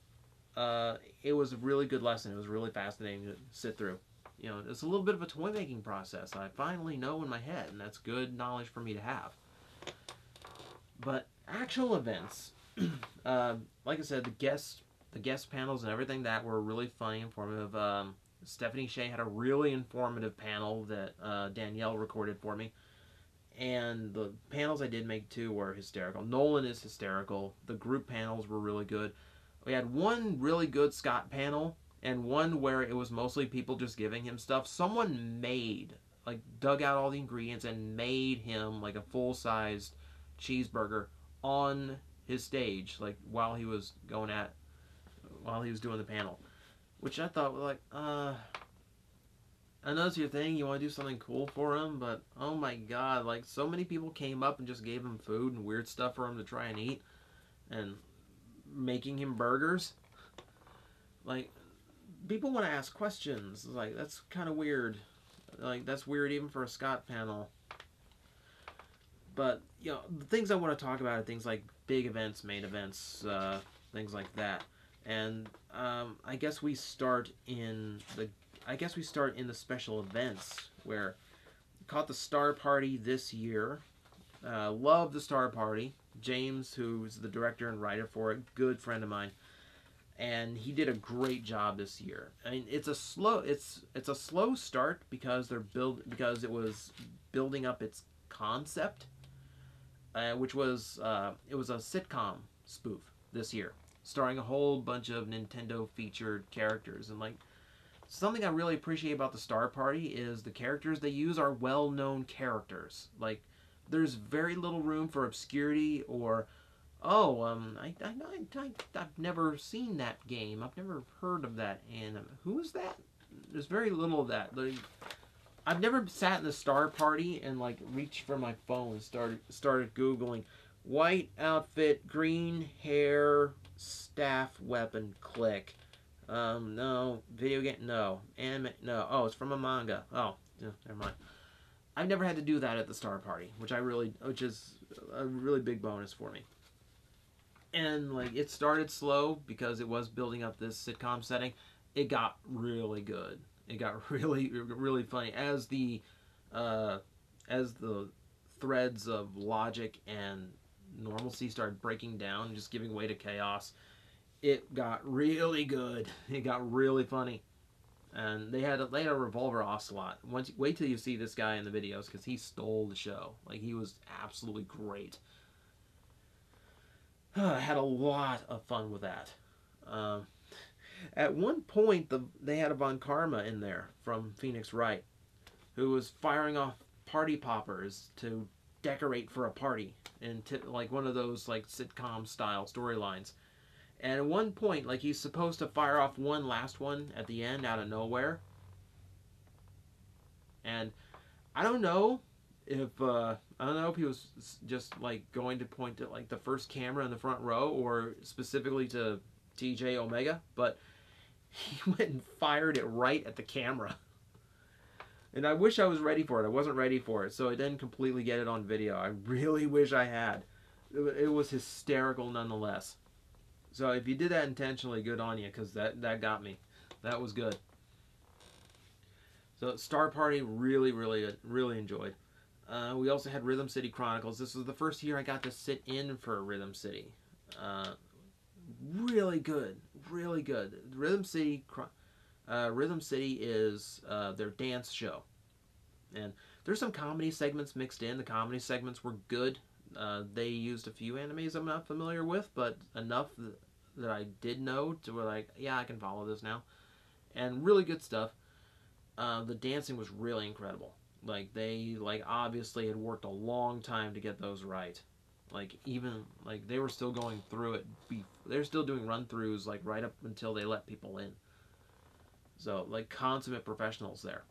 it was a really good lesson. It was really fascinating to sit through. It's a little bit of a toy making process. I finally know in my head, and that's good knowledge for me to have. But actual events, like I said, the guest panels and everything that were really funny, informative. Stephanie Shea had a really informative panel that Danielle recorded for me. And the panels I did make too were hysterical. Nolan is hysterical. The group panels were really good. We had one really good Scott panel and one where it was mostly people just giving him stuff. Someone dug out all the ingredients and made him like a full-sized cheeseburger on his stage, like while he was doing the panel, which I thought I know it's your thing, you want to do something cool for him, but oh my god, like so many people came up and just gave him food and weird stuff for him to try and eat, and making him burgers. Like people want to ask questions. Like, that's kind of weird. Like, that's weird even for a Scott panel. But, you know, the things I want to talk about are things like big events, main events, things like that. And I guess we start in the special events, where caught the Star Party this year. Love the Star Party. James, who's the director and writer for it, good friend of mine, and he did a great job this year. I mean, it's a slow start because it was building up its concept, which was it was a sitcom spoof this year, starring a whole bunch of Nintendo featured characters. And like, something I really appreciate about the Star Party is the characters they use are well-known characters. Like, there's very little room for obscurity or, oh, I've never seen that game. I've never heard of that anime. Who is that? There's very little of that. Like, I've never sat in the Star Party and like reached for my phone and started Googling white outfit, green hair, staff weapon, click. No. Video game, no. Anime, no. Oh, it's from a manga. Oh, yeah, never mind. I've never had to do that at the Star Party, which is a really big bonus for me. And like, it started slow because it was building up this sitcom setting. It got really good. It got really, really funny as the threads of logic and normalcy started breaking down, just giving way to chaos. It got really good. It got really funny. And they had a revolver ocelot. Wait till you see this guy in the videos, because he stole the show. Like, he was absolutely great. I had a lot of fun with that. At one point, they had a Von Karma in there from Phoenix Wright, who was firing off party poppers to decorate for a party, and like one of those like sitcom style storylines. And at one point, like, he's supposed to fire off one last one at the end out of nowhere. And I don't know if he was just like going to point at like the first camera in the front row or specifically to TJOmega, but he went and fired it right at the camera. And I wish I was ready for it. I wasn't ready for it, so I didn't completely get it on video. I really wish I had. It was hysterical nonetheless. So if you did that intentionally, good on you, because that got me. That was good. So Star Party, really, really, really enjoyed. We also had Rhythm City Chronicles. This was the first year I got to sit in for Rhythm City. Really good, really good. Rhythm City is their dance show, and there's some comedy segments mixed in. The comedy segments were good. They used a few animes I'm not familiar with, but enough that I did know to where, like, yeah, I can follow this now. And really good stuff. The dancing was really incredible. Like, they, like, obviously had worked a long time to get those right. Like, even, like, they were still going through it. They're still doing run-throughs, like, right up until they let people in. So, like, consummate professionals there.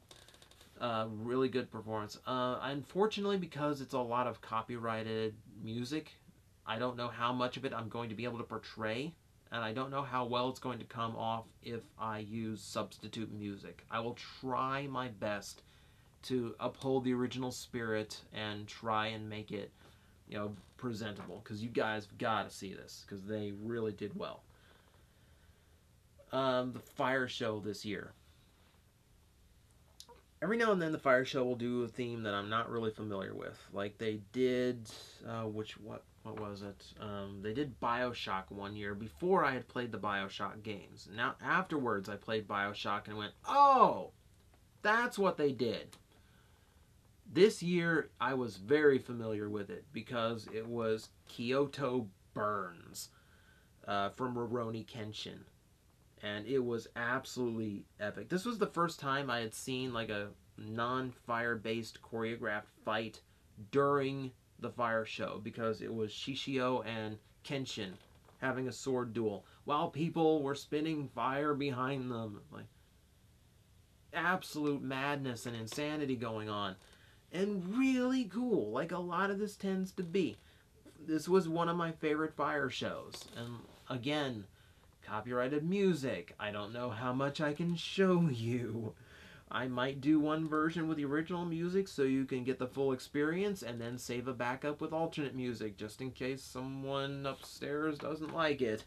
Really good performance. Unfortunately, because it's a lot of copyrighted music, I don't know how much of it I'm going to be able to portray, and I don't know how well it's going to come off if I use substitute music. I will try my best to uphold the original spirit and try and make it, you know, presentable, because you guys got to see this, because they really did well. The fire show this year. Every now and then the fire show will do a theme that I'm not really familiar with. Like they did, what was it? They did BioShock one year before I had played the BioShock games. Now afterwards I played BioShock and went, oh, that's what they did. This year I was very familiar with it because it was Kyoto Burns from Rurouni Kenshin. And it was absolutely epic. This was the first time I had seen like a non-fire-based choreographed fight during the fire show, because it was Shishio and Kenshin having a sword duel while people were spinning fire behind them. Like, absolute madness and insanity going on. And really cool, like a lot of this tends to be. This was one of my favorite fire shows. And again, copyrighted music. I don't know how much I can show you. I might do one version with the original music so you can get the full experience, and then save a backup with alternate music just in case someone upstairs doesn't like it.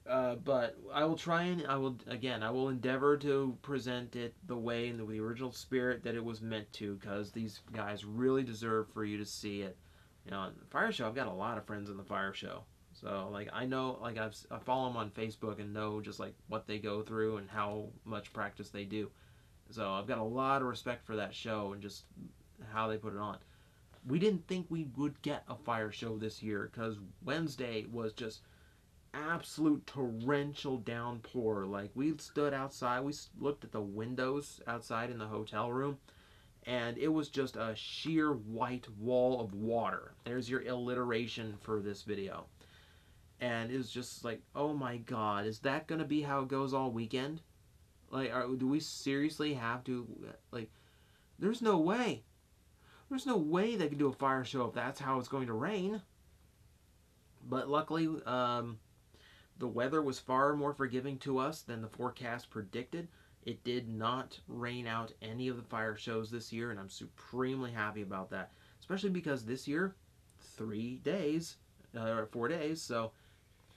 But I will try and I will endeavor to present it the way in the original spirit that it was meant to, because these guys really deserve for you to see it. You know, the fire show, I've got a lot of friends in the fire show. So, like, I know, like, I follow them on Facebook and know just, like, what they go through and how much practice they do. So, I've got a lot of respect for that show and just how they put it on. We didn't think we would get a fire show this year because Wednesday was just absolute torrential downpour. Like, we stood outside, we looked at the windows outside in the hotel room, and it was just a sheer white wall of water. There's your alliteration for this video. And it was just like, oh my god, is that gonna be how it goes all weekend? Like, do we seriously have to, like, there's no way. There's no way they can do a fire show if that's how it's going to rain. But luckily, the weather was far more forgiving to us than the forecast predicted. It did not rain out any of the fire shows this year, and I'm supremely happy about that. Especially because this year, 3 days, or 4 days, so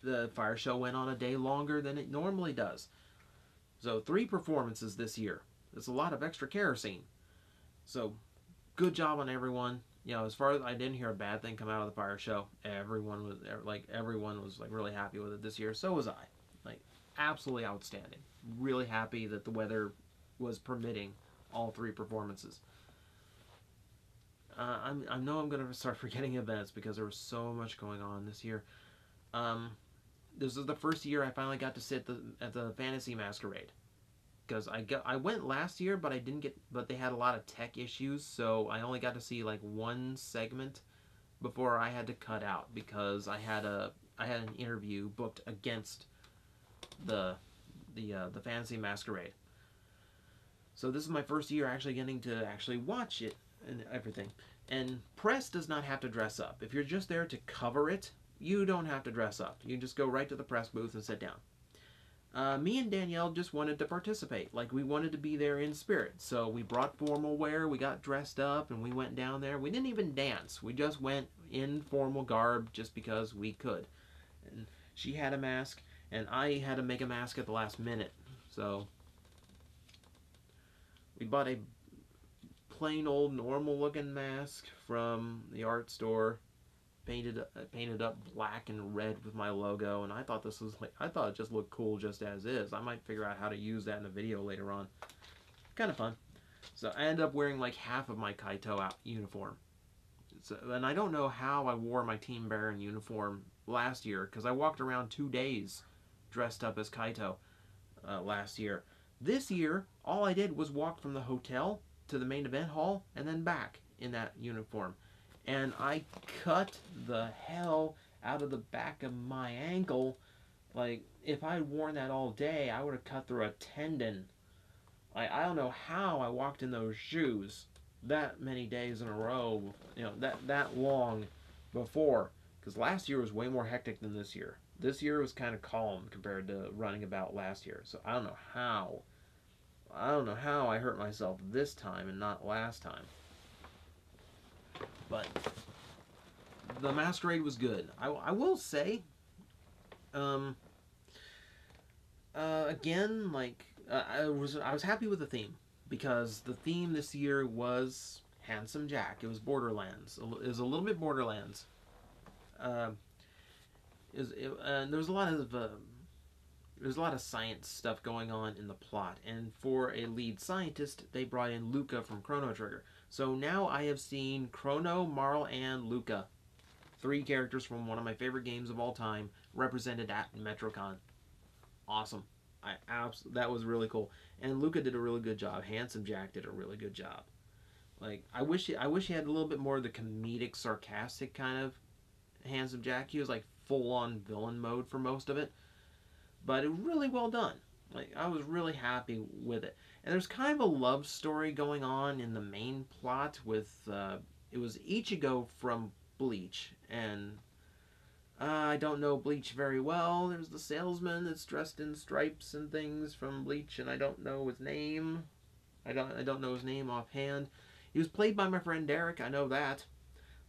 the fire show went on a day longer than it normally does. So 3 performances this year. It's a lot of extra kerosene. So good job on everyone. You know, as far as I didn't hear a bad thing come out of the fire show, everyone was like really happy with it this year. So was I. Like, absolutely outstanding. Really happy that the weather was permitting all 3 performances. I know I'm gonna start forgetting events because there was so much going on this year. This is the first year I finally got to sit at the Fantasy Masquerade, because I went last year, but but they had a lot of tech issues, so I only got to see like 1 segment before I had to cut out because I had an interview booked against the Fantasy Masquerade. So this is my first year actually getting to actually watch it and everything. And press does not have to dress up. If you're just there to cover it, you don't have to dress up. You just go right to the press booth and sit down. Me and Danielle just wanted to participate. Like, we wanted to be there in spirit. So we brought formal wear, we got dressed up, and we went down there. We didn't even dance. We just went in formal garb just because we could. And she had a mask, and I had to make a mask at the last minute. So we bought a plain old normal looking mask from the art store. Painted up black and red with my logo, and I thought it just looked cool just as is. I might figure out how to use that in a video later on. Kind of fun. So I ended up wearing like half of my Kaito uniform. So, and I don't know how I wore my Team Baron uniform last year, because I walked around 2 days dressed up as Kaito last year. This year, all I did was walk from the hotel to the main event hall and then back in that uniform. And I cut the hell out of the back of my ankle. Like, if I had worn that all day, I would have cut through a tendon. I don't know how I walked in those shoes that many days in a row, you know, that long before. Because last year was way more hectic than this year. This year was kind of calm compared to running about last year. So I don't know how. I don't know how I hurt myself this time and not last time. But the Masquerade was good. I will say, again, like, I was happy with the theme, because the theme this year was Handsome Jack. It was Borderlands. It was a little bit Borderlands. And there's a lot of science stuff going on in the plot, and for a lead scientist, they brought in Luca from Chrono Trigger. So now I have seen Chrono, Marl, and Luca, 3 characters from one of my favorite games of all time, represented at Metrocon. Awesome. That was really cool. And Luca did a really good job. Handsome Jack did a really good job. Like, I wish he had a little bit more of the comedic, sarcastic kind of Handsome Jack. He was like full-on villain mode for most of it. But it was really well done. Like, I was really happy with it. And there's kind of a love story going on in the main plot with, it was Ichigo from Bleach, and I don't know Bleach very well. There's the salesman that's dressed in stripes and things from Bleach, and I don't know his name. I don't know his name offhand. He was played by my friend Derek. I know that.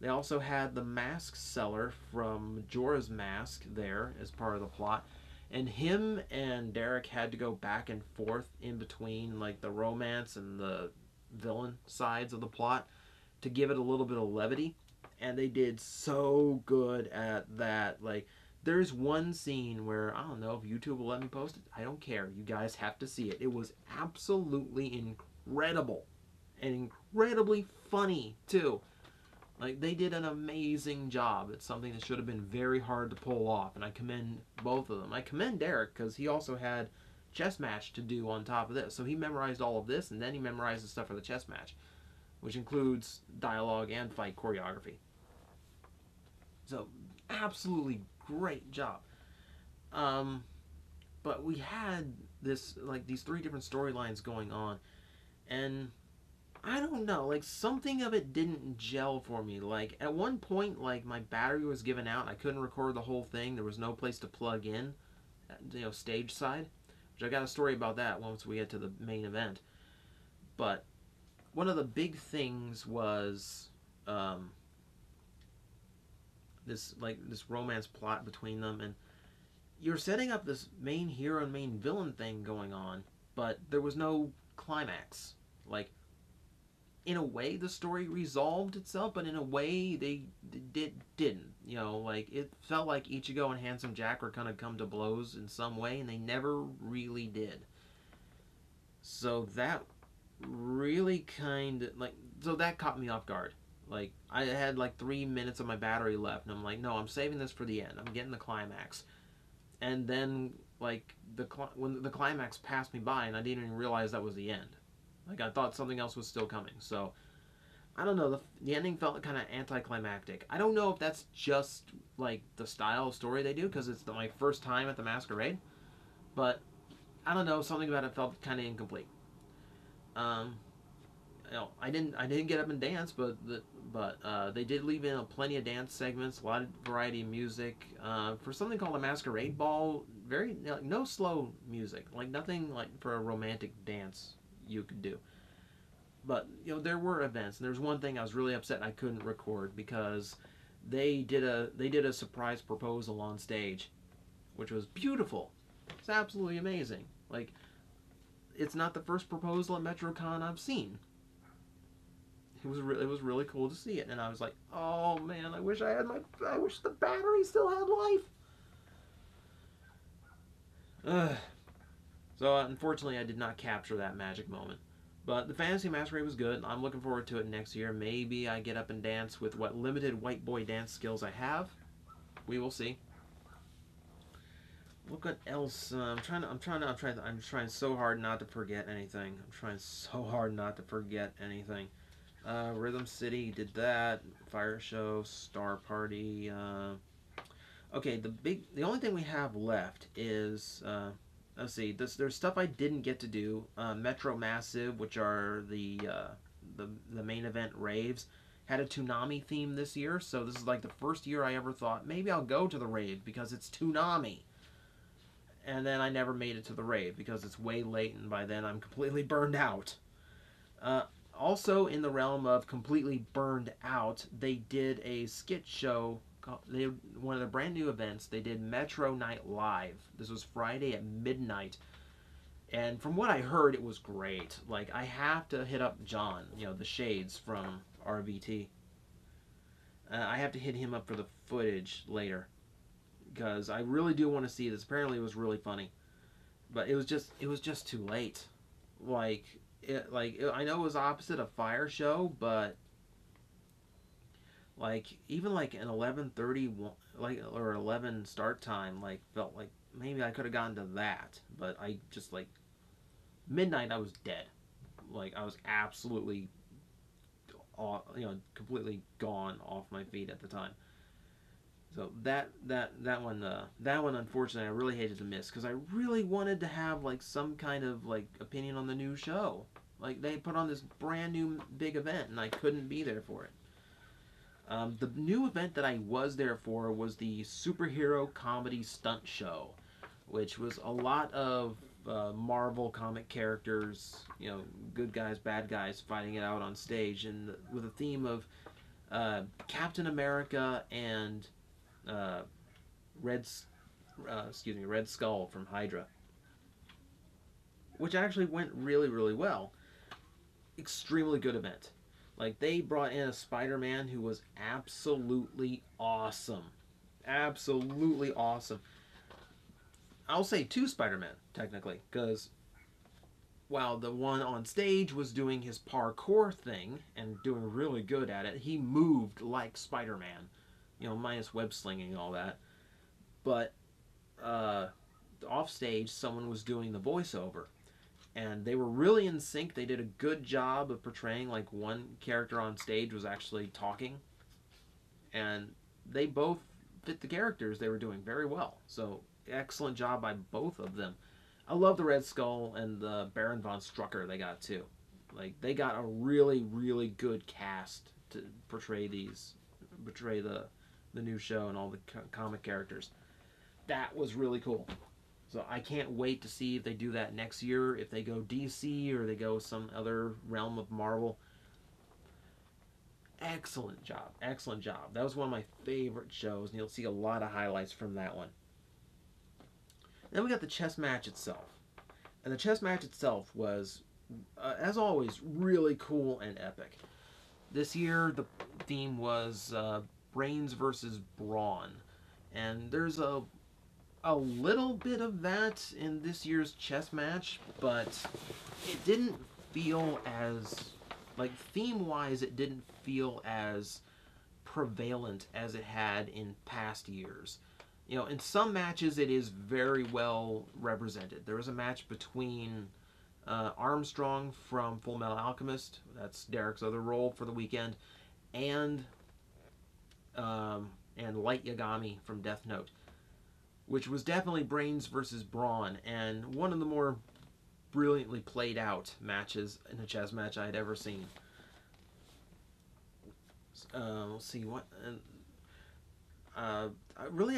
They also had the mask seller from Jorah's Mask there as part of the plot. And him and Derek had to go back and forth in between like the romance and the villain sides of the plot to give it a little bit of levity. And they did so good at that. Like there's one scene where I don't know if YouTube will let me post it. I don't care. You guys have to see it. It was absolutely incredible and incredibly funny too. Like they did an amazing job. It's something that should have been very hard to pull off, and I commend both of them. I commend Derek because he also had chess match to do on top of this, so he memorized all of this, and then he memorized the stuff for the chess match, which includes dialogue and fight choreography. So absolutely great job. But we had this like these three different storylines going on, and I don't know, like something of it didn't gel for me. Like at one point, like my battery was given out. I couldn't record the whole thing. There was no place to plug in, stage side. Which I got a story about that once we get to the main event. But one of the big things was this romance plot between them, and you're setting up this main hero and main villain thing going on, but there was no climax. Like in a way the story resolved itself, but in a way they didn't. Like it felt like Ichigo and Handsome Jack were gonna come to blows in some way, and they never really did. So that really so that caught me off guard. Like I had like 3 minutes of my battery left, and I'm like, no, I'm saving this for the end. I'm getting the climax, and then like when the climax passed me by, and I didn't even realize that was the end. Like I thought something else was still coming. So I don't know. The ending felt kind of anticlimactic. I don't know if that's just like the style of story they do because it's my first time at the Masquerade, but I don't know. Something about it felt kind of incomplete. Um, I didn't get up and dance, but they did leave in plenty of dance segments, a lot of variety of music. For something called a Masquerade Ball, very no slow music, like nothing like for a romantic dance you could do. But there were events, and there's one thing I was really upset I couldn't record because they did a surprise proposal on stage, which was beautiful. It's absolutely amazing. Like it's not the first proposal at Metrocon I've seen. It was really cool to see it, and I was like, oh man, I wish the battery still had life. So unfortunately, I did not capture that magic moment. But the Fantasy Masquerade was good. I'm looking forward to it next year. Maybe I get up and dance with what limited white boy dance skills I have. We will see. Look what else. I'm trying so hard not to forget anything. I'm trying so hard not to forget anything. Rhythm City did that. Fire Show, Star Party. Okay, the only thing we have left is let's see. There's stuff I didn't get to do. Metro Massive, which are the main event raves, had a Toonami theme this year. So this is like the first year I ever thought maybe I'll go to the rave because it's Toonami. And then I never made it to the rave because it's way late, and by then I'm completely burned out. Also, in the realm of completely burned out, they did a skit show. One of the brand new events, they did Metro Night Live. This was Friday at midnight. And from what I heard, it was great. Like, I have to hit up John, the Shades from RBT. I have to hit him up for the footage later. Because I really do want to see this. Apparently it was really funny. But it was just too late. I know it was opposite a Fire Show, but even an 11:30 or 11 start time felt like maybe I could have gotten to that, but I just midnight I was dead. I was absolutely completely gone off my feet at the time. So that one unfortunately I really hated to miss because I really wanted to have some kind of opinion on the new show. They put on this brand new big event and I couldn't be there for it. The new event that I was there for was the superhero comedy stunt show, which was a lot of Marvel comic characters, good guys, bad guys, fighting it out on stage, and with a theme of Captain America and uh, Red, Red Skull from Hydra, which actually went really, really well. Extremely good event. Like, they brought in a Spider-Man who was absolutely awesome. Absolutely awesome. I'll say two Spider-Men, technically, because while the one on stage was doing his parkour thing and doing really good at it, he moved like Spider-Man, minus web slinging and all that. But off stage, someone was doing the voiceover, and they were really in sync. They did a good job of portraying, like, one character on stage was actually talking, and they both fit the characters they were doing very well. So excellent job by both of them. I love the Red Skull and the Baron von Strucker they got too. Like, they got a really, really good cast to portray the new show and all the comic characters. That was really cool. So I can't wait to see if they do that next year, if they go DC or they go some other realm of Marvel. Excellent job. Excellent job. That was one of my favorite shows, and you'll see a lot of highlights from that one. Then we got the chess match itself. And the chess match itself was, as always, really cool and epic. This year, the theme was brains versus brawn. And there's a little bit of that in this year's chess match, but it didn't feel as, like, theme-wise, it didn't feel as prevalent as it had in past years. In some matches it is very well represented. There was a match between Armstrong from Full Metal Alchemist, that's Derek's other role for the weekend, and Light Yagami from Death Note, which was definitely brains versus brawn, and one of the more brilliantly played out matches in a chess match I had ever seen. Let's see what. I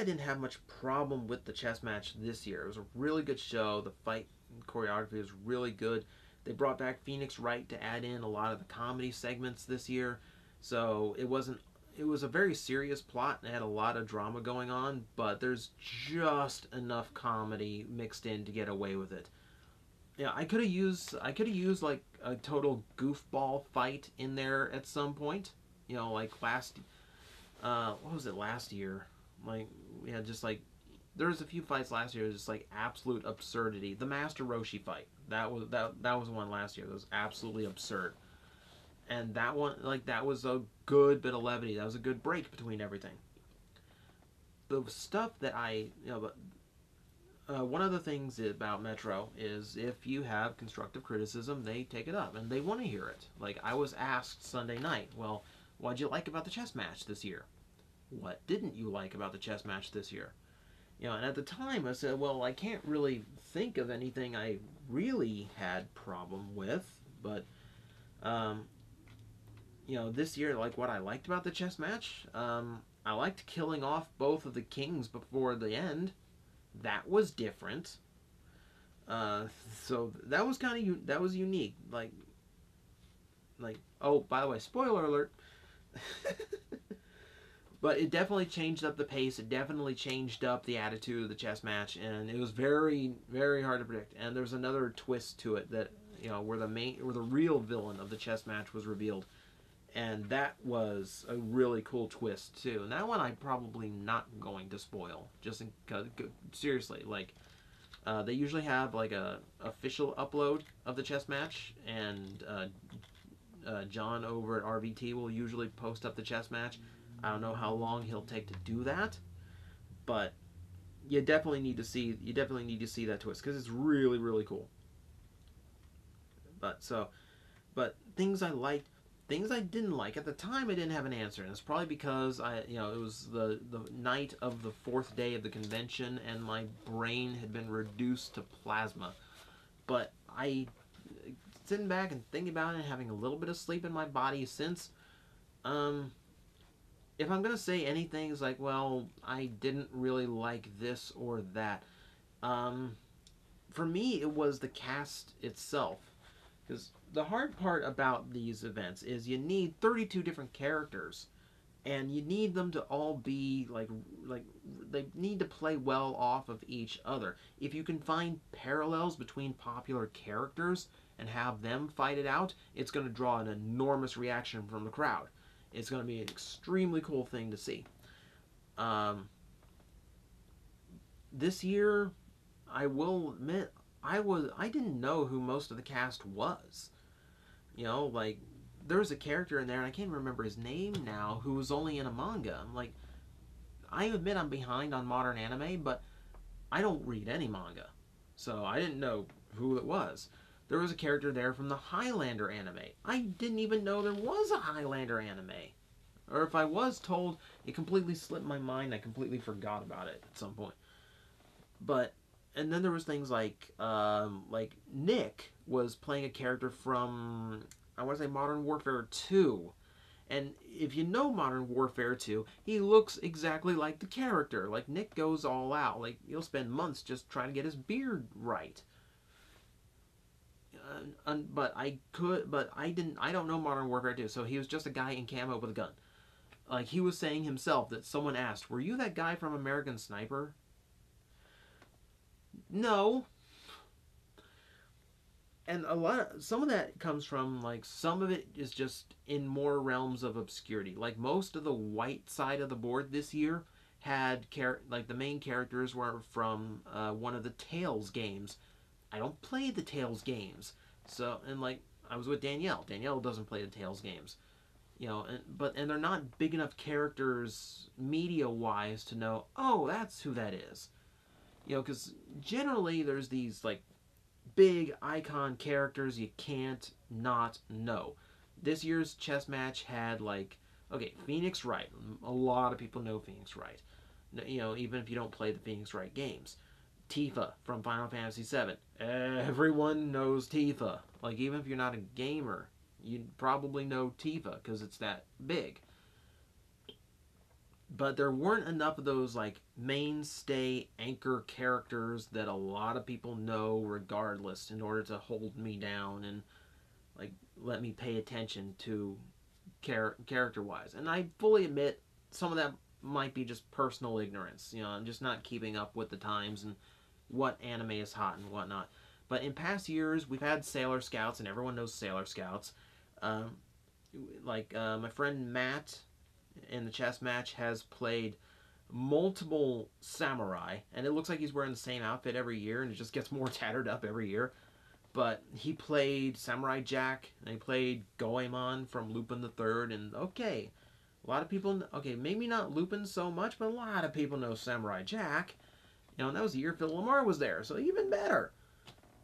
didn't have much problem with the chess match this year. It was a really good show. The fight choreography was really good. They brought back Phoenix Wright to add in a lot of the comedy segments this year, so it was a very serious plot and had a lot of drama going on, but there's just enough comedy mixed in to get away with it. Yeah, I could have used like a total goofball fight in there at some point. Like what was it last year? Like, we had just like, there was a few fights last year, just like absolute absurdity. The Master Roshi fight, that was one last year that was absolutely absurd. And that one, like, that was a good bit of levity. That was a good break between everything. The stuff that one of the things about Metro is if you have constructive criticism, they take it up and they want to hear it. Like, I was asked Sunday night, well, what'd you like about the chess match this year? What didn't you like about the chess match this year? And at the time I said, well, I can't really think of anything I really had problem with, but this year, like, what I liked about the chess match, I liked killing off both of the kings before the end. That was different. So that was that was unique. Like, oh, by the way, spoiler alert. But it definitely changed up the pace. It definitely changed up the attitude of the chess match, and it was very, very hard to predict. And there's another twist to it that where the real villain of the chess match was revealed, and that was a really cool twist too. And that one I'm probably not going to spoil, just because seriously, like, they usually have like a official upload of the chess match, and John over at RVT will usually post up the chess match. I don't know how long he'll take to do that, but you definitely need to see that twist because it's really, really cool. But things I liked, things I didn't like at the time, I didn't have an answer, and it's probably because it was the night of the fourth day of the convention, and my brain had been reduced to plasma. But I, sitting back and thinking about it, and having a little bit of sleep in my body since, if I'm gonna say anything, it's like, well, I didn't really like this or that. Um, for me, it was the cast itself. Because the hard part about these events is you need 32 different characters, and you need them to all be like they need to play well off of each other. If you can find parallels between popular characters and have them fight it out, it's going to draw an enormous reaction from the crowd. It's going to be an extremely cool thing to see. Um, this year, I will admit, I didn't know who most of the cast was. You know, like there's a character in there, and I can't remember his name now, who was only in a manga. I'm like, I admit I'm behind on modern anime, but I don't read any manga, so I didn't know who it was. There was a character there from the Highlander anime. I didn't even know there was a Highlander anime. Or if I was told, it completely slipped my mind. I completely forgot about it at some point. But and then there was things like Nick was playing a character from, I want to say, Modern Warfare 2. And if you know Modern Warfare 2, he looks exactly like the character. Like, Nick goes all out. Like, he'll spend months just trying to get his beard right. But I didn't. I don't know Modern Warfare 2, so he was just a guy in camo with a gun. Like, he was saying himself that someone asked, "Were you that guy from American Sniper?" No. And some of that comes from, like, some of it is just in more realms of obscurity. Like, most of the white side of the board this year had like the main characters were from one of the Tales games. I don't play the Tales games, so, and like, I was with Danielle. Danielle doesn't play the Tales games, you know, and they're not big enough characters media wise to know, oh, that's who that is, you know, because generally there's these like big icon characters you can't not know. This year's chess match had, like, okay, Phoenix Wright. A lot of people know Phoenix Wright. You know, even if you don't play the Phoenix Wright games. Tifa from Final Fantasy VII. Everyone knows Tifa. Like, even if you're not a gamer, you probably know Tifa because it's that big. But there weren't enough of those, like, mainstay anchor characters that a lot of people know regardless in order to hold me down and, like, let me pay attention to character wise. And I fully admit some of that might be just personal ignorance. You know, I'm just not keeping up with the times and what anime is hot and whatnot. But in past years, we've had Sailor Scouts, and everyone knows Sailor Scouts. Um, my friend Matt in the chess match has played multiple samurai, and it looks like he's wearing the same outfit every year, and it just gets more tattered up every year. But he played Samurai Jack, and he played Goemon from Lupin the Third, and okay, a lot of people, okay, maybe not Lupin so much, but a lot of people know Samurai Jack. You know, and that was the year Phil Lamar was there, so even better.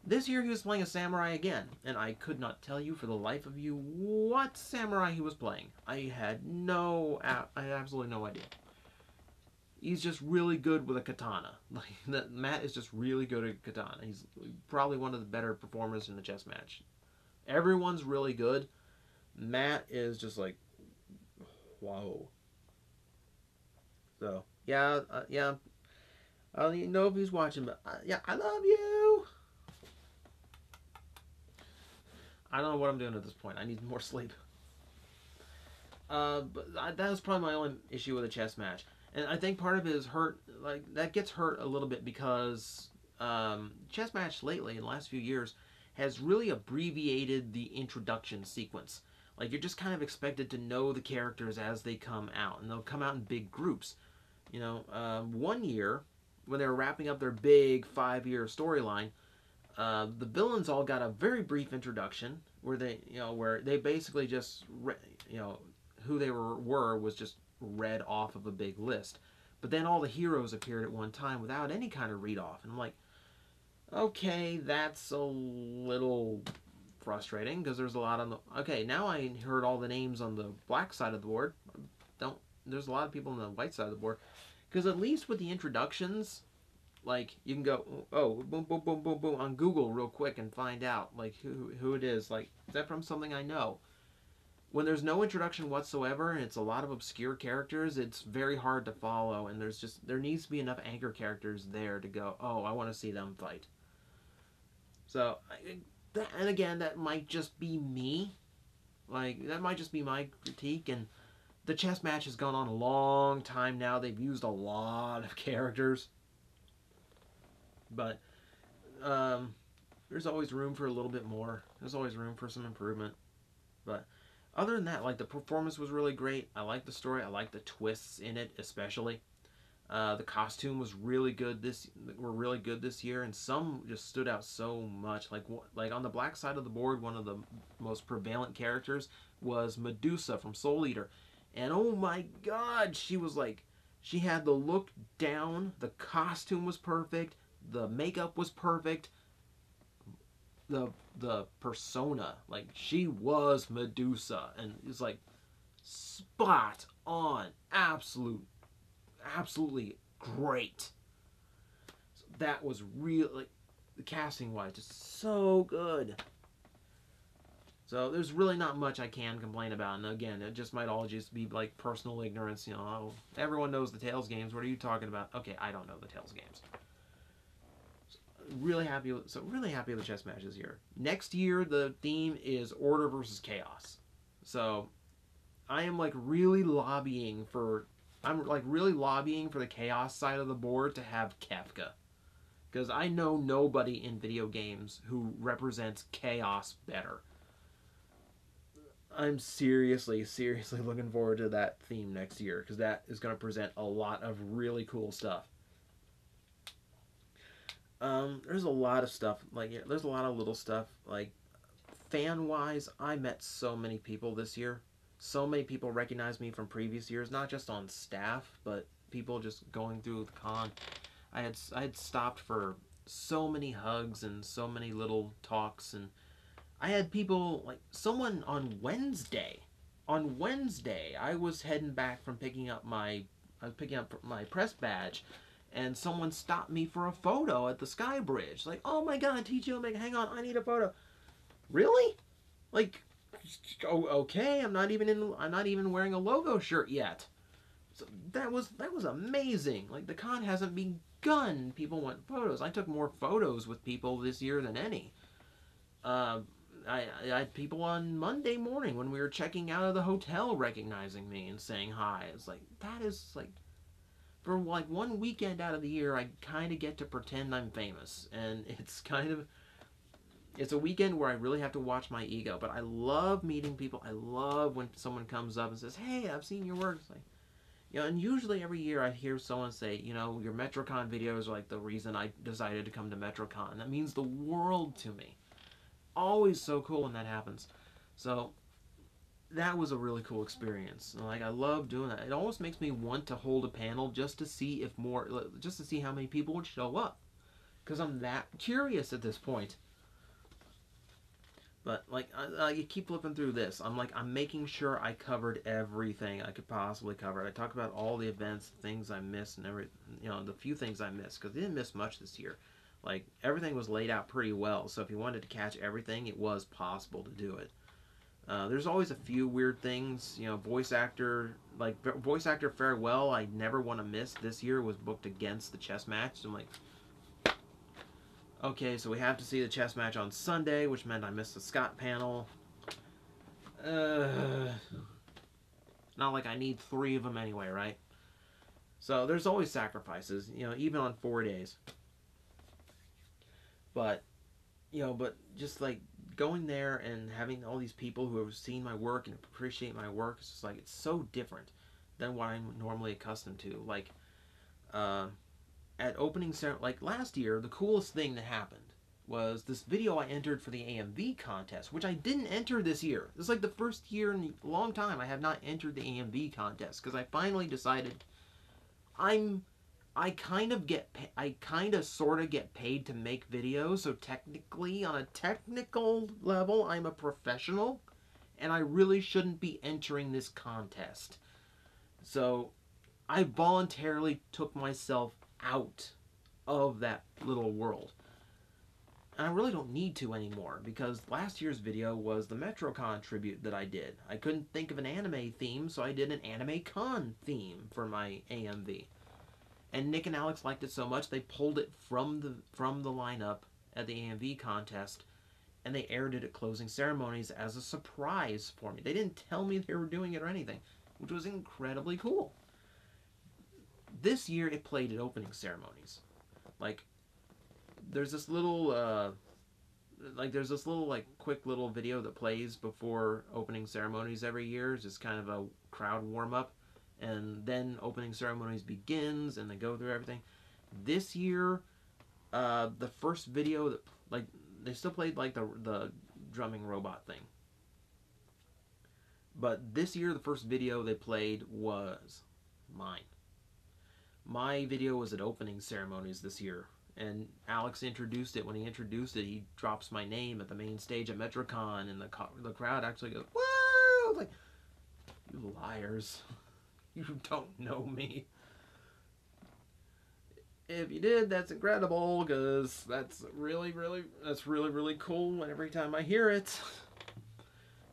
This year he was playing a samurai again, and I could not tell you for the life of you what samurai he was playing. I had absolutely no idea. He's just really good with a katana. Like, Matt is just really good at katana. He's probably one of the better performers in the chess match. Everyone's really good. Matt is just like, whoa. So, yeah, yeah. I don't even know if he's watching, but yeah, I love you. I don't know what I'm doing at this point. I need more sleep. But that was probably my only issue with a chess match. And I think part of it is hurt, like, that gets hurt a little bit because chess match lately, in the last few years, has really abbreviated the introduction sequence. Like, you're just kind of expected to know the characters as they come out, and they'll come out in big groups. You know, one year, when they were wrapping up their big 5-year storyline, the villains all got a very brief introduction where they basically just, who they were was just read off of a big list. But then all the heroes appeared at one time without any kind of read off. And I'm like, okay, that's a little frustrating because there's a lot on the... Okay, now I heard all the names on the black side of the board. There's a lot of people on the white side of the board. Because at least with the introductions, like, you can go, oh, boom, boom, boom, boom, boom, on Google real quick and find out, like, who it is. Like, is that from something I know? when there's no introduction whatsoever and it's a lot of obscure characters, it's very hard to follow, and there needs to be enough anchor characters there to go, oh, I want to see them fight. So, and again, that might just be me. Like, that might just be my critique, and the chess match has gone on a long time now. They've used a lot of characters. But, there's always room for a little bit more. There's always room for some improvement. But, other than that, like, the performance was really great. I like the story. I like the twists in it, especially. The costume was really good this year, and some just stood out so much. Like on the black side of the board, one of the most prevalent characters was Medusa from Soul Eater, and oh my God, she had the look down. The costume was perfect. The makeup was perfect. The persona, like, she was Medusa, and it's like spot on, absolutely great. So that was really, the casting wise, just so good. So there's really not much I can complain about. And again, it just might all just be like personal ignorance. You know, oh, everyone knows the Tales games. What are you talking about? Okay, I don't know the Tales games. So really happy with the chess match this year. Next year, the theme is Order versus Chaos. So I am really lobbying for the Chaos side of the board to have Kefka. Because I know nobody in video games who represents Chaos better. I'm seriously looking forward to that theme next year, because that is going to present a lot of really cool stuff. There's a lot of stuff. There's a lot of little stuff. Like, fan-wise, I met so many people this year. So many people recognize me from previous years, not just on staff, but people just going through the con. I had stopped for so many hugs and so many little talks, and I had people, like, someone on Wednesday, I was heading back from picking up my press badge, and someone stopped me for a photo at the Sky Bridge. Like, oh my God, TJOmega, hang on, I need a photo. Really? Like, oh, okay, I'm not even wearing a logo shirt yet. So that was amazing. Like, the con hasn't begun. People want photos. I took more photos with people this year than any. I had people on Monday morning when we were checking out of the hotel recognizing me and saying hi. It's like, that is like, for like one weekend out of the year, I kind of get to pretend I'm famous, and it's a weekend where I really have to watch my ego. But I love meeting people. I love when someone comes up and says, "Hey, I've seen your work." It's like, and usually every year I hear someone say, your Metrocon videos are like the reason I decided to come to Metrocon. That means the world to me. Always so cool when that happens. So that was a really cool experience. Like, I love doing that. It almost makes me want to hold a panel just to see how many people would show up, because I'm that curious at this point. But, like, you keep flipping through this. I'm making sure I covered everything I could possibly cover. I talk about all the events, things I missed, and the few things I missed, because I didn't miss much this year. Like, everything was laid out pretty well, so if you wanted to catch everything, it was possible to do it. There's always a few weird things. Voice actor farewell, I never want to miss. This year was booked against the chess match, so I'm like, okay, so we have to see the chess match on Sunday, which meant I missed the Scott panel. Not like I need 3 of them anyway, right? So there's always sacrifices, even on 4 days. But just like going there and having all these people who have seen my work and appreciate my work, it's just like, it's so different than what I'm normally accustomed to. Like, at opening ceremony, like last year, the coolest thing that happened was this video I entered for the AMV contest, which I didn't enter this year. This is like the first year in a long time I have not entered the AMV contest, because I finally decided I kind of sort of get paid to make videos, so technically, on a technical level, I'm a professional, and I really shouldn't be entering this contest. So I voluntarily took myself out of that little world. And I really don't need to anymore, because last year's video was the Metrocon tribute that I did. I couldn't think of an anime theme, so I did an anime con theme for my AMV. And Nick and Alex liked it so much they pulled it from the lineup at the AMV contest, and they aired it at closing ceremonies as a surprise for me. They didn't tell me they were doing it or anything, which was incredibly cool. This year it played at opening ceremonies. Like, there's this little quick little video that plays before opening ceremonies every year. It's just kind of a crowd warm up, and then opening ceremonies begins and they go through everything. This year, the first video that, like, they still played like the drumming robot thing, but this year the first video they played was mine. My video was at opening ceremonies this year, and Alex introduced it. When he introduced it, he drops my name at the main stage at Metrocon, and the crowd actually goes, "Whoa!" Like, you liars. You don't know me. If you did, that's incredible, because that's really cool, and every time I hear it,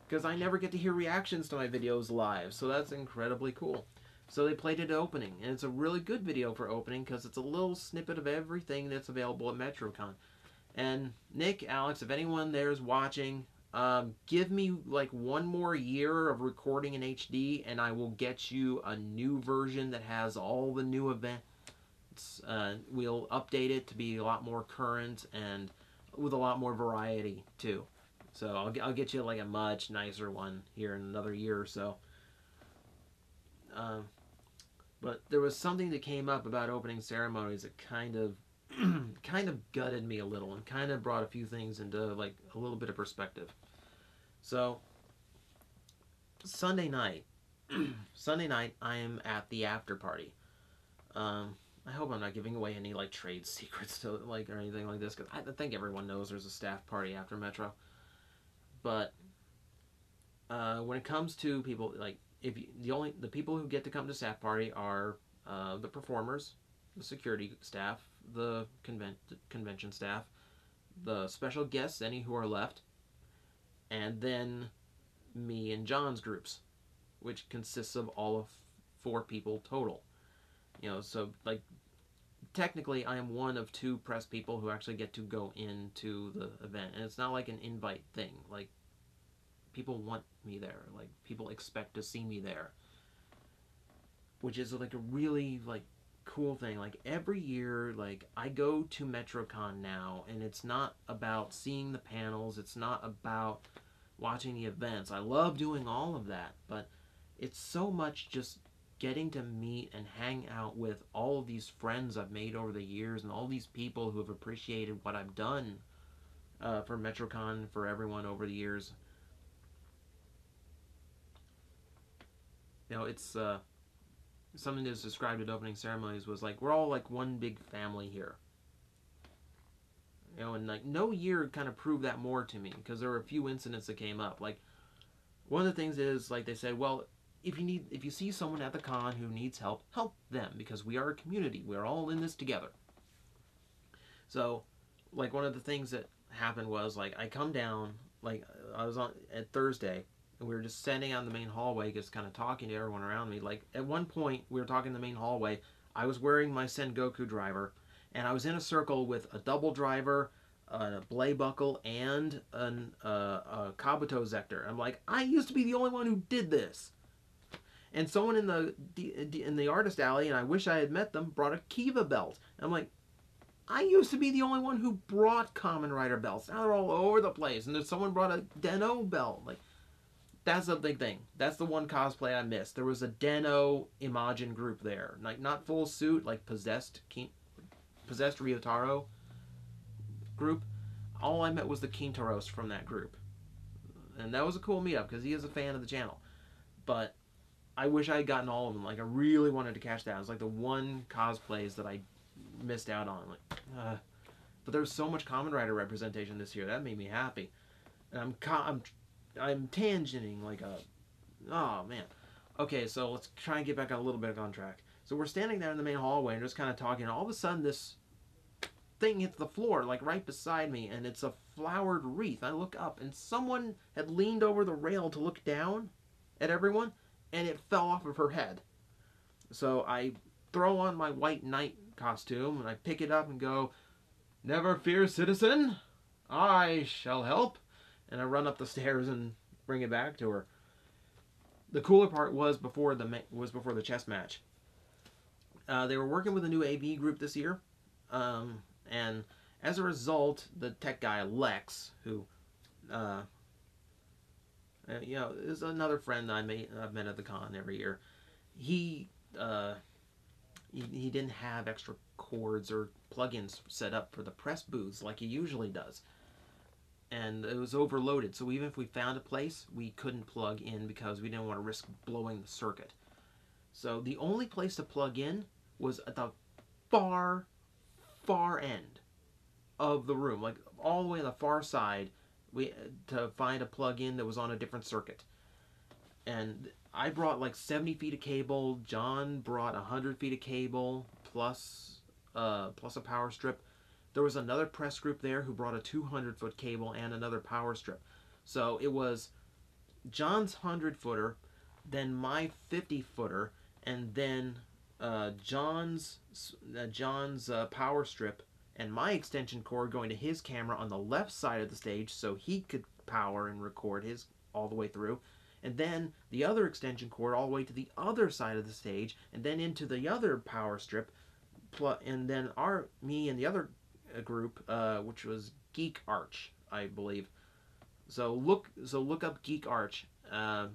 because I never get to hear reactions to my videos live, so that's incredibly cool. So they played it at opening, and it's a really good video for opening, because it's a little snippet of everything that's available at Metrocon. And Nick, Alex, if anyone there is watching, give me like one more year of recording in HD, and I will get you a new version that has all the new events. We'll update it to be a lot more current and with a lot more variety too. So I'll get you like a much nicer one here in another year or so. But there was something that came up about opening ceremonies that kind of gutted me a little, and kind of brought a few things into like a little bit of perspective. So Sunday night, I am at the after party. I hope I'm not giving away any like trade secrets to like or anything like this, because I think everyone knows there's a staff party after Metro. But when it comes to people, like, if you, the people who get to come to staff party are the performers, the security staff, the convention staff, the special guests, any who are left, and then me and John's groups, which consists of all of 4 people total. You know, so like technically I am one of 2 press people who actually get to go into the event, and it's not like an invite thing. Like, people want me there, like people expect to see me there, which is like a really like cool thing. Like every year, like I go to Metrocon now, and it's not about seeing the panels, it's not about watching the events. I love doing all of that, but it's so much just getting to meet and hang out with all of these friends I've made over the years, and all these people who have appreciated what I've done for Metrocon, for everyone over the years. You know, it's something that's described at opening ceremonies was like, we're all like one big family here. You know, and like no year kind of proved that more to me, because there were a few incidents that came up. Like, one of the things is, like, they said, well, if you see someone at the con who needs help, help them, because we are a community. We're all in this together. So, like, one of the things that happened was, like, I come down, like, I was on at Thursday, and we were just standing out in the main hallway, just kind of talking to everyone around me. Like, at one point, we were talking in the main hallway. I was wearing my Sengoku driver, and I was in a circle with a double driver, a belay buckle, and a Kabuto Zector. I'm like, I used to be the only one who did this. And someone in the artist alley, and I wish I had met them, brought a Kiva belt. And I'm like, I used to be the only one who brought Kamen Rider belts. Now they're all over the place. And there's someone brought a Den-O belt. Like, that's a big thing. That's the one cosplay I missed. There was a Den-O Imagine group there. Like, not full suit, like possessed Ryotaro group. All I met was the Kintaros from that group. And that was a cool meetup, because he is a fan of the channel. But I wish I had gotten all of them. Like, I really wanted to catch that. It was like the one cosplays that I missed out on. Like, but there was so much Kamen Rider representation this year. That made me happy. And I'm tangenting like a... Oh, man. Okay, so let's try and get back a little bit on track. So we're standing there in the main hallway and just kind of talking. And all of a sudden, this thing hits the floor, like right beside me, and it's a flowered wreath. I look up, and someone had leaned over the rail to look down at everyone, and it fell off of her head. So I throw on my white knight costume, and I pick it up and go, "Never fear, citizen, I shall help." And I run up the stairs and bring it back to her. The cooler part was before the chess match. They were working with a new AV group this year, and as a result, the tech guy Lex, who, is another friend I've met at the con every year. He didn't have extra cords or plugins set up for the press booths like he usually does, and it was overloaded. So even if we found a place, we couldn't plug in because we didn't want to risk blowing the circuit. So the only place to plug in was at the far end of the room, like all the way on the far side. We to find a plug-in that was on a different circuit, and I brought like 70 feet of cable. John brought 100 feet of cable plus a power strip. There was another press group there who brought a 200-foot cable and another power strip. So it was John's 100-footer, then my 50-footer, and then John's power strip and my extension cord going to his camera on the left side of the stage so he could power and record his all the way through, and then the other extension cord all the way to the other side of the stage, and then into the other power strip, and then me and the other group, which was Geek Arch, I believe. So look up Geek Arch, and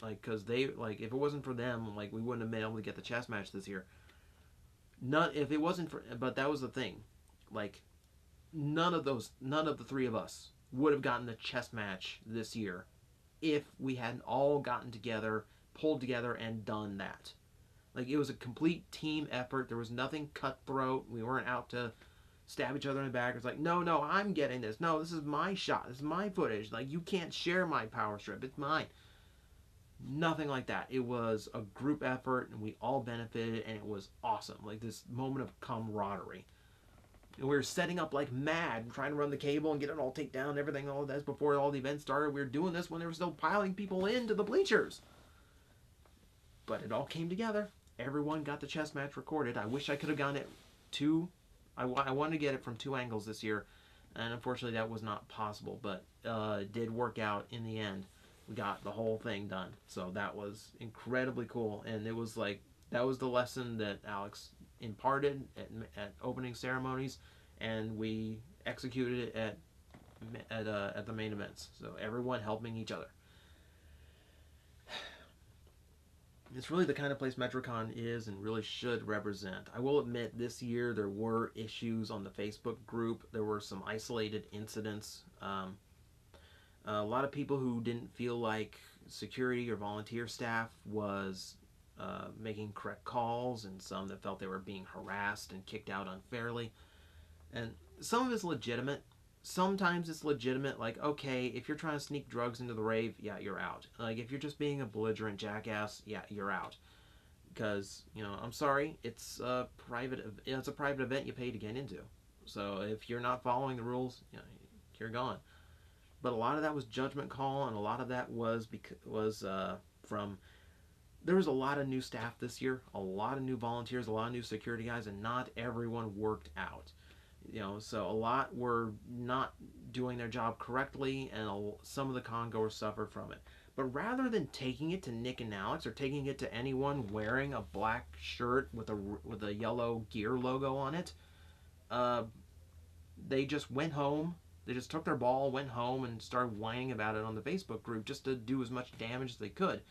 like, because they, like, if it wasn't for them, like, we wouldn't have been able to get the chess match this year. If it wasn't for, but that was the thing, like, none of the three of us would have gotten the chess match this year if we hadn't all gotten together, pulled together, and done that. Like, it was a complete team effort. There was nothing cutthroat. We weren't out to stab each other in the back. It's like, no, I'm getting this. No, this is my shot. This is my footage. Like, you can't share my power strip. It's mine. Nothing like that. It was a group effort, and we all benefited, and it was awesome. Like, this moment of camaraderie. And we were setting up like mad, trying to run the cable and get it all taken down and everything. All this before all the events started. We were doing this when they were still piling people into the bleachers. But it all came together. Everyone got the chess match recorded. I wish I could have gotten it I wanted to get it from 2 angles this year, and unfortunately that was not possible. But it did work out in the end. We got the whole thing done. So that was incredibly cool. And it was like, that was the lesson that Alex imparted at opening ceremonies, and we executed it at the main events. So everyone helping each other. It's really the kind of place Metrocon is and really should represent. I will admit, this year there were issues on the Facebook group. There were some isolated incidents. A lot of people who didn't feel like security or volunteer staff was making correct calls, and some that felt they were being harassed and kicked out unfairly. And some of it's legitimate. Sometimes it's legitimate, like, okay, if you're trying to sneak drugs into the rave, yeah, you're out. Like, if you're just being a belligerent jackass, yeah, you're out. Because, I'm sorry, it's a private event you pay to get into. So if you're not following the rules, you're gone. But a lot of that was judgment call, and a lot of that was from, there was a lot of new staff this year, a lot of new volunteers, a lot of new security guys, and not everyone worked out. So a lot were not doing their job correctly, and some of the con-goers suffered from it. But rather than taking it to Nick and Alex, or taking it to anyone wearing a black shirt with a yellow gear logo on it, they just went home. They just took their ball, went home, and started whining about it on the Facebook group just to do as much damage as they could.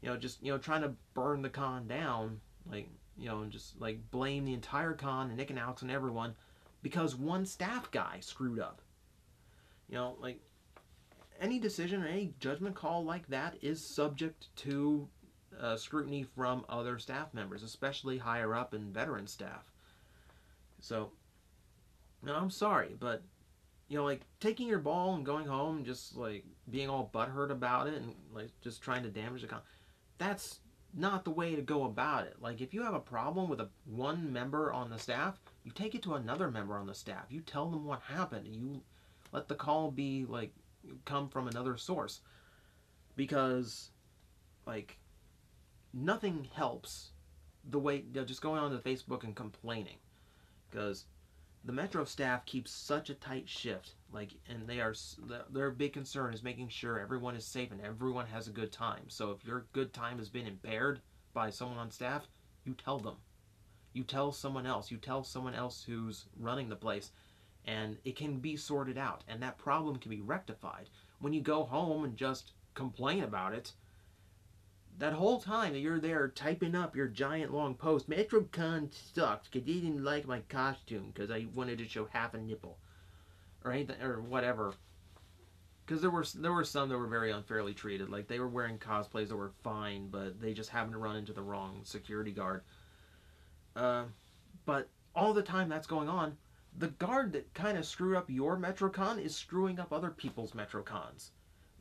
Trying to burn the con down, and just like blame the entire con and Nick and Alex and everyone because one staff guy screwed up. Like, any decision or any judgment call like that is subject to scrutiny from other staff members, especially higher up and veteran staff. So, I'm sorry, but like, taking your ball and going home and just like being all butthurt about it and like just trying to damage the con, that's not the way to go about it. Like, if you have a problem with one member on the staff, You take it to another member on the staff. You tell them what happened. You let the call be like come from another source, because like nothing helps the way just going on to Facebook and complaining, because the Metro staff keeps such a tight shift, like, and their big concern is making sure everyone is safe and everyone has a good time. So if your good time has been impaired by someone on staff, you tell them. You tell someone else. You tell someone else who's running the place, and it can be sorted out, and that problem can be rectified. When you go home and just complain about it, that whole time that you're there typing up your giant long post, Metrocon sucked because they didn't like my costume because I wanted to show half a nipple, or anything, or whatever. Because there were some that were very unfairly treated. Like, they were wearing cosplays that were fine, but they just happened to run into the wrong security guard. But all the time that's going on, the guard that kind of screwed up your Metrocon is screwing up other people's Metrocons.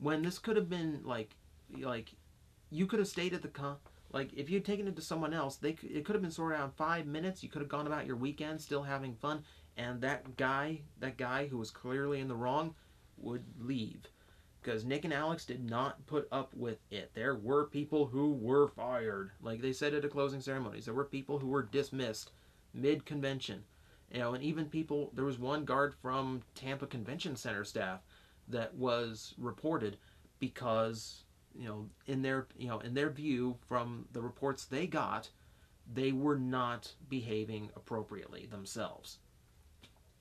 When this could have been like you could have stayed at the con. Like, if you'd taken it to someone else, it could have been sorted out in 5 minutes. You could have gone about your weekend still having fun, and that guy who was clearly in the wrong would leave. Because Nick and Alex did not put up with it. There were people who were fired. Like they said at the closing ceremonies, there were people who were dismissed mid-convention. You know, and even people, there was one guard from Tampa Convention Center staff that was reported because, in their view, from the reports they got, they were not behaving appropriately themselves,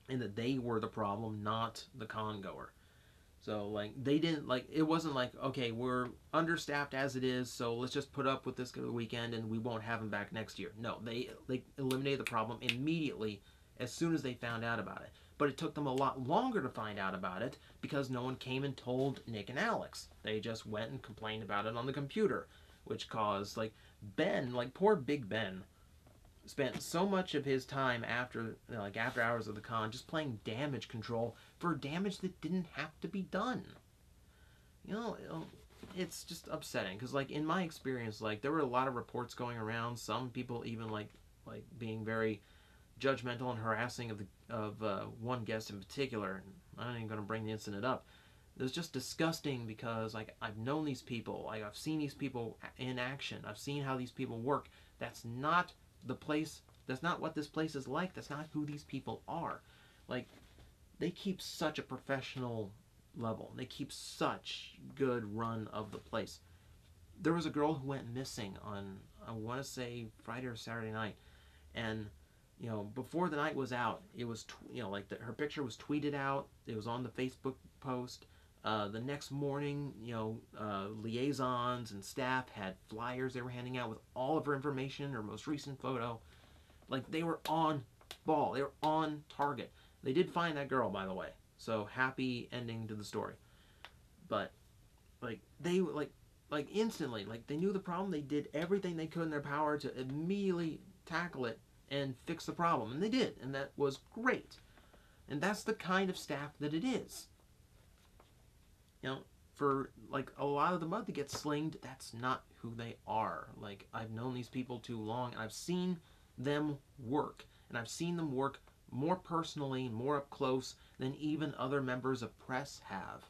and that they were the problem, not the con goer. So, like, they didn't, like, it wasn't like, okay, we're understaffed as it is, so let's just put up with this weekend and we won't have them back next year. No, they eliminated the problem immediately as soon as they found out about it. But it took them a lot longer to find out about it because no one came and told Nick and Alex. They just went and complained about it on the computer, which caused, like, Ben, like, poor Big Ben, spent so much of his time after hours of the con just playing damage control for damage that didn't have to be done. It's just upsetting because, like, in my experience, like, there were a lot of reports going around. Some people even like being very judgmental and harassing of one guest in particular. I'm not even going to bring the incident up. It was just disgusting because, like, I've known these people. Like, I've seen these people in action. I've seen how these people work. That's not the place. That's not what this place is like. That's not who these people are. Like, they keep such a professional level. They keep such good run of the place. There was a girl who went missing on, I want to say, Friday or Saturday night, and before the night was out, it was her picture was tweeted out. It was on the Facebook post. The next morning, liaisons and staff had flyers they were handing out with all of her information, her most recent photo. Like, they were on ball. They were on target. They did find that girl, by the way. So, happy ending to the story. But, like, they, instantly, they knew the problem. They did everything they could in their power to immediately tackle it and fix the problem. And they did. And that was great. And that's the kind of staff that it is. For, like, a lot of the mud that gets slinged, that's not who they are. Like, I've known these people too long, and I've seen them work. And I've seen them work more personally, more up close than even other members of press have.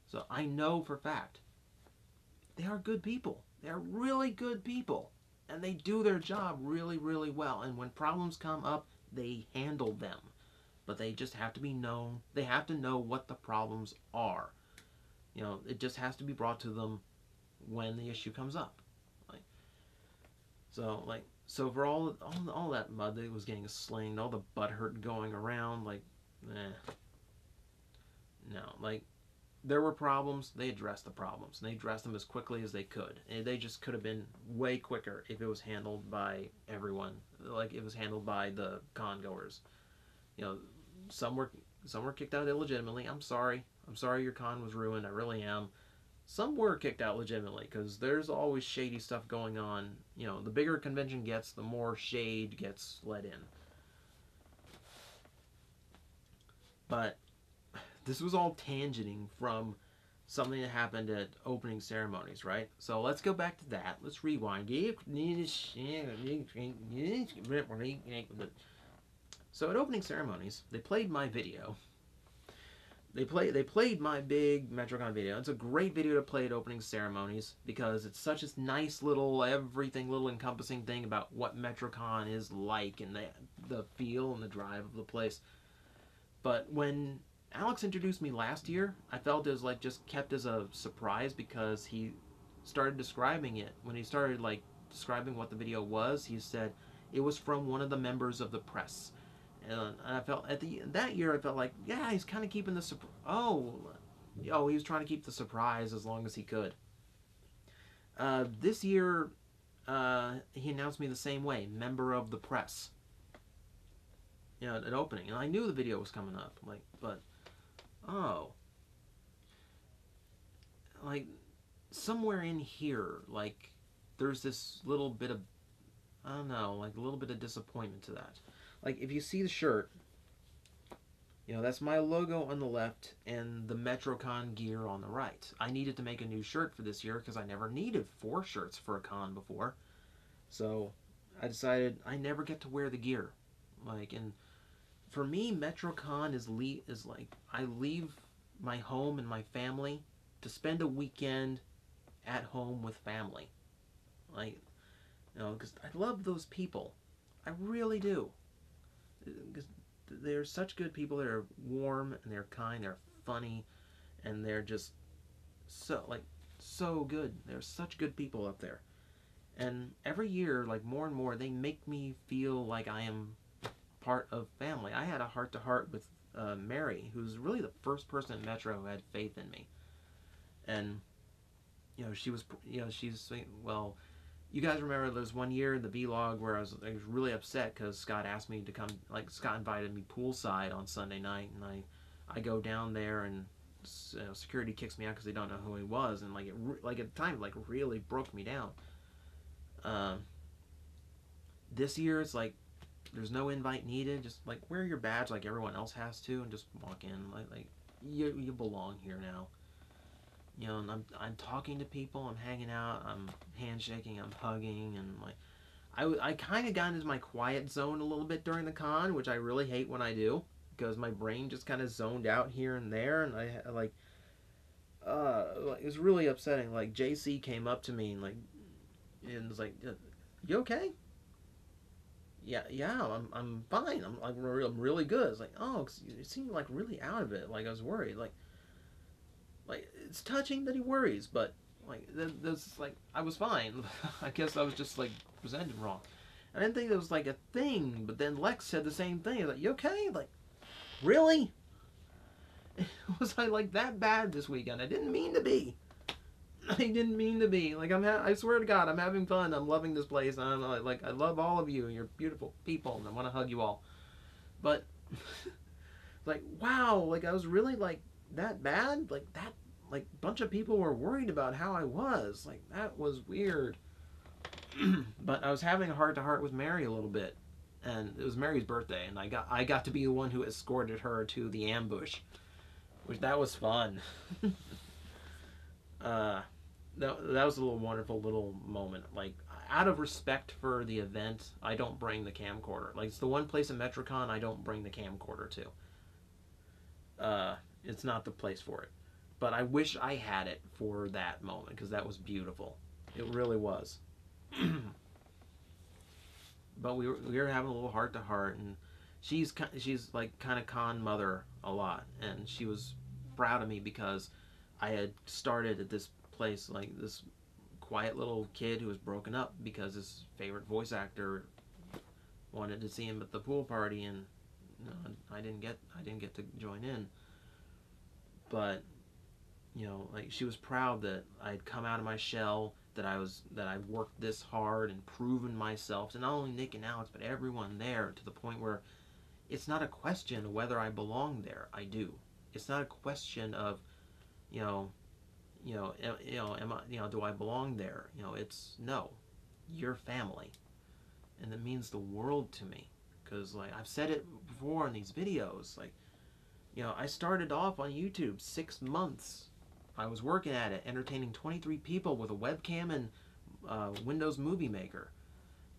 So I know for a fact they are good people. They're really good people. And they do their job really, really well. And when problems come up, they handle them. But they just have to be known. They have to know what the problems are. It just has to be brought to them when the issue comes up. So for all that mud that was getting slinged, all the butthurt going around, no, there were problems. They addressed the problems. And they addressed them as quickly as they could. And they just could have been way quicker if it was handled by everyone. Like, it was handled by the con goers. Some were kicked out illegitimately. I'm sorry your con was ruined. I really am. Some were kicked out legitimately because there's always shady stuff going on. The bigger a convention gets, the more shade gets let in. But this was all tangenting from something that happened at opening ceremonies, right? So let's go back to that. Let's rewind. So at opening ceremonies, they played my video. They played my big Metrocon video. It's a great video to play at opening ceremonies because it's such a nice little everything, little encompassing thing about what Metrocon is like and the feel and the drive of the place. But when Alex introduced me last year, I felt it was like just kept as a surprise because he started describing it. When he started like describing what the video was, he said it was from one of the members of the press. And I felt that year I felt like, yeah, he's kind of keeping the he was trying to keep the surprise as long as he could. This year he announced me the same way, member of the press. You know, at opening, and I knew the video was coming up, like, but like somewhere in here, like there's this little bit of, I don't know, like a little bit of disappointment to that. Like if you see the shirt, you know, that's my logo on the left and the Metrocon gear on the right. I needed to make a new shirt for this year because I never needed 4 shirts for a con before. So I decided I never get to wear the gear. Like, and for me, Metrocon is like I leave my home and my family to spend a weekend at home with family. Like, you know, because I love those people. I really do. Because they're such good people. They're warm and they're kind. They're funny, and they're just so good. They're such good people up there. And every year, like more and more, they make me feel like I am part of family. I had a heart-to-heart with Mary, who's really the first person at Metro who had faith in me. And, you know, she's, well, you guys remember there was one year in the vlog where I was really upset because Scott asked me to come, like Scott invited me poolside on Sunday night, and I go down there and security kicks me out because they don't know who he was, and like at the time, like really broke me down. This year it's like there's no invite needed. Just like wear your badge like everyone else has to, and just walk in. Like you belong here now. You know, and I'm talking to people. I'm hanging out. I'm handshaking. I'm hugging, and like I kind of got into my quiet zone a little bit during the con, which I really hate when I do because my brain just kind of zoned out here and there, and I like it was really upsetting. Like JC came up to me and was like, "You okay?" Yeah, I'm fine. I'm really good. It's like, oh, you seem like really out of it. Like I was worried. Like it's touching that he worries, but like that's like I was fine. I guess I was just like presented wrong. I didn't think it was like a thing, but then Lex said the same thing. Like, you okay? Like, really? Was I like that bad this weekend? I didn't mean to be. I didn't mean to be. Like I swear to God, I'm having fun. I'm loving this place. I'm like I love all of you. You're beautiful people, and I want to hug you all. But like wow, like I was really like that bad. Like that, like bunch of people were worried about how I was. Like that was weird. But I was having a heart-to-heart with Mary a little bit, and it was Mary's birthday, and I got to be the one who escorted her to the ambush, which that was fun. That was a little wonderful little moment. Like, out of respect for the event, I don't bring the camcorder. Like, it's the one place in Metrocon I don't bring the camcorder to. It's not the place for it. But I wish I had it for that moment, because that was beautiful. It really was. But we were having a little heart-to-heart, and she's like kind of con mother a lot, and she was proud of me because I had started at this place, like this quiet little kid who was broken up because his favorite voice actor wanted to see him at the pool party, and you know, I didn't get to join in. But you know, like she was proud that I'd come out of my shell, that I worked this hard and proven myself to not only Nick and Alex but everyone there, to the point where it's not a question of whether I belong there. I do. It's not a question of am I, do I belong there? It's no, you're family, and it means the world to me. Because like I've said it before in these videos, like I started off on YouTube 6 months. I was working at it, entertaining 23 people with a webcam and Windows Movie Maker.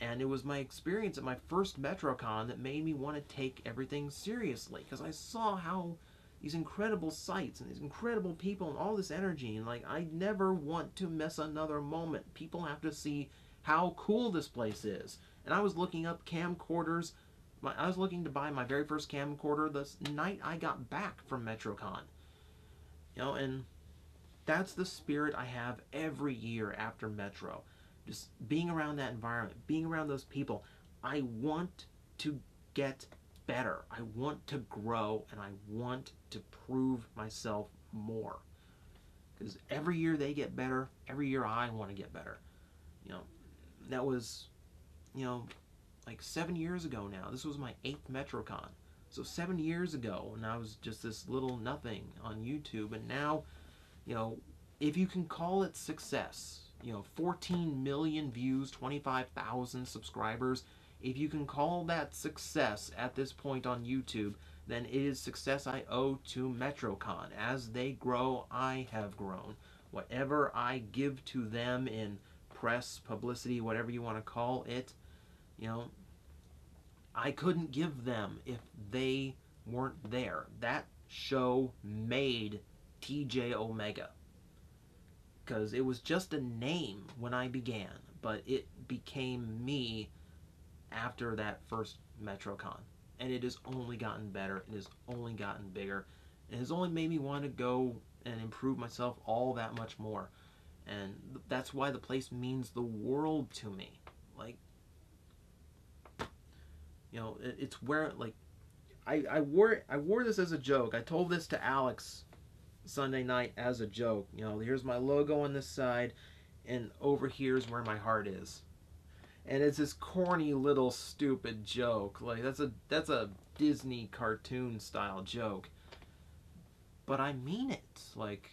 And it was my experience at my first Metrocon that made me want to take everything seriously, because I saw how these incredible sights and these incredible people and all this energy, and like, I never want to miss another moment. People have to see how cool this place is. And I was looking up camcorders. I was looking to buy my very first camcorder the night I got back from Metrocon. You know, and that's the spirit I have every year after Metro. Just being around that environment, being around those people. I want to get better. I want to grow, and I want to prove myself more. Because every year they get better, every year I want to get better. You know, that was, you know, like 7 years ago now. This was my 8th Metrocon. So 7 years ago, and I was just this little nothing on YouTube, and now, you know, if you can call it success, you know, 14 million views, 25,000 subscribers, if you can call that success at this point on YouTube, then it is success I owe to Metrocon. As they grow, I have grown. Whatever I give to them in press, publicity, whatever you want to call it, you know, I couldn't give them if they weren't there. That show made TJOmega. Because it was just a name when I began, but it became me after that first Metrocon. And it has only gotten better, it has only gotten bigger, and it has only made me want to go and improve myself all that much more. And that's why the place means the world to me. Like, you know, it's where, like, I wore this as a joke. I told this to Alex Sunday night as a joke. You know, here's my logo on this side, and over here's where my heart is. And it's this corny little stupid joke. Like, that's a Disney cartoon style joke. But I mean it. Like,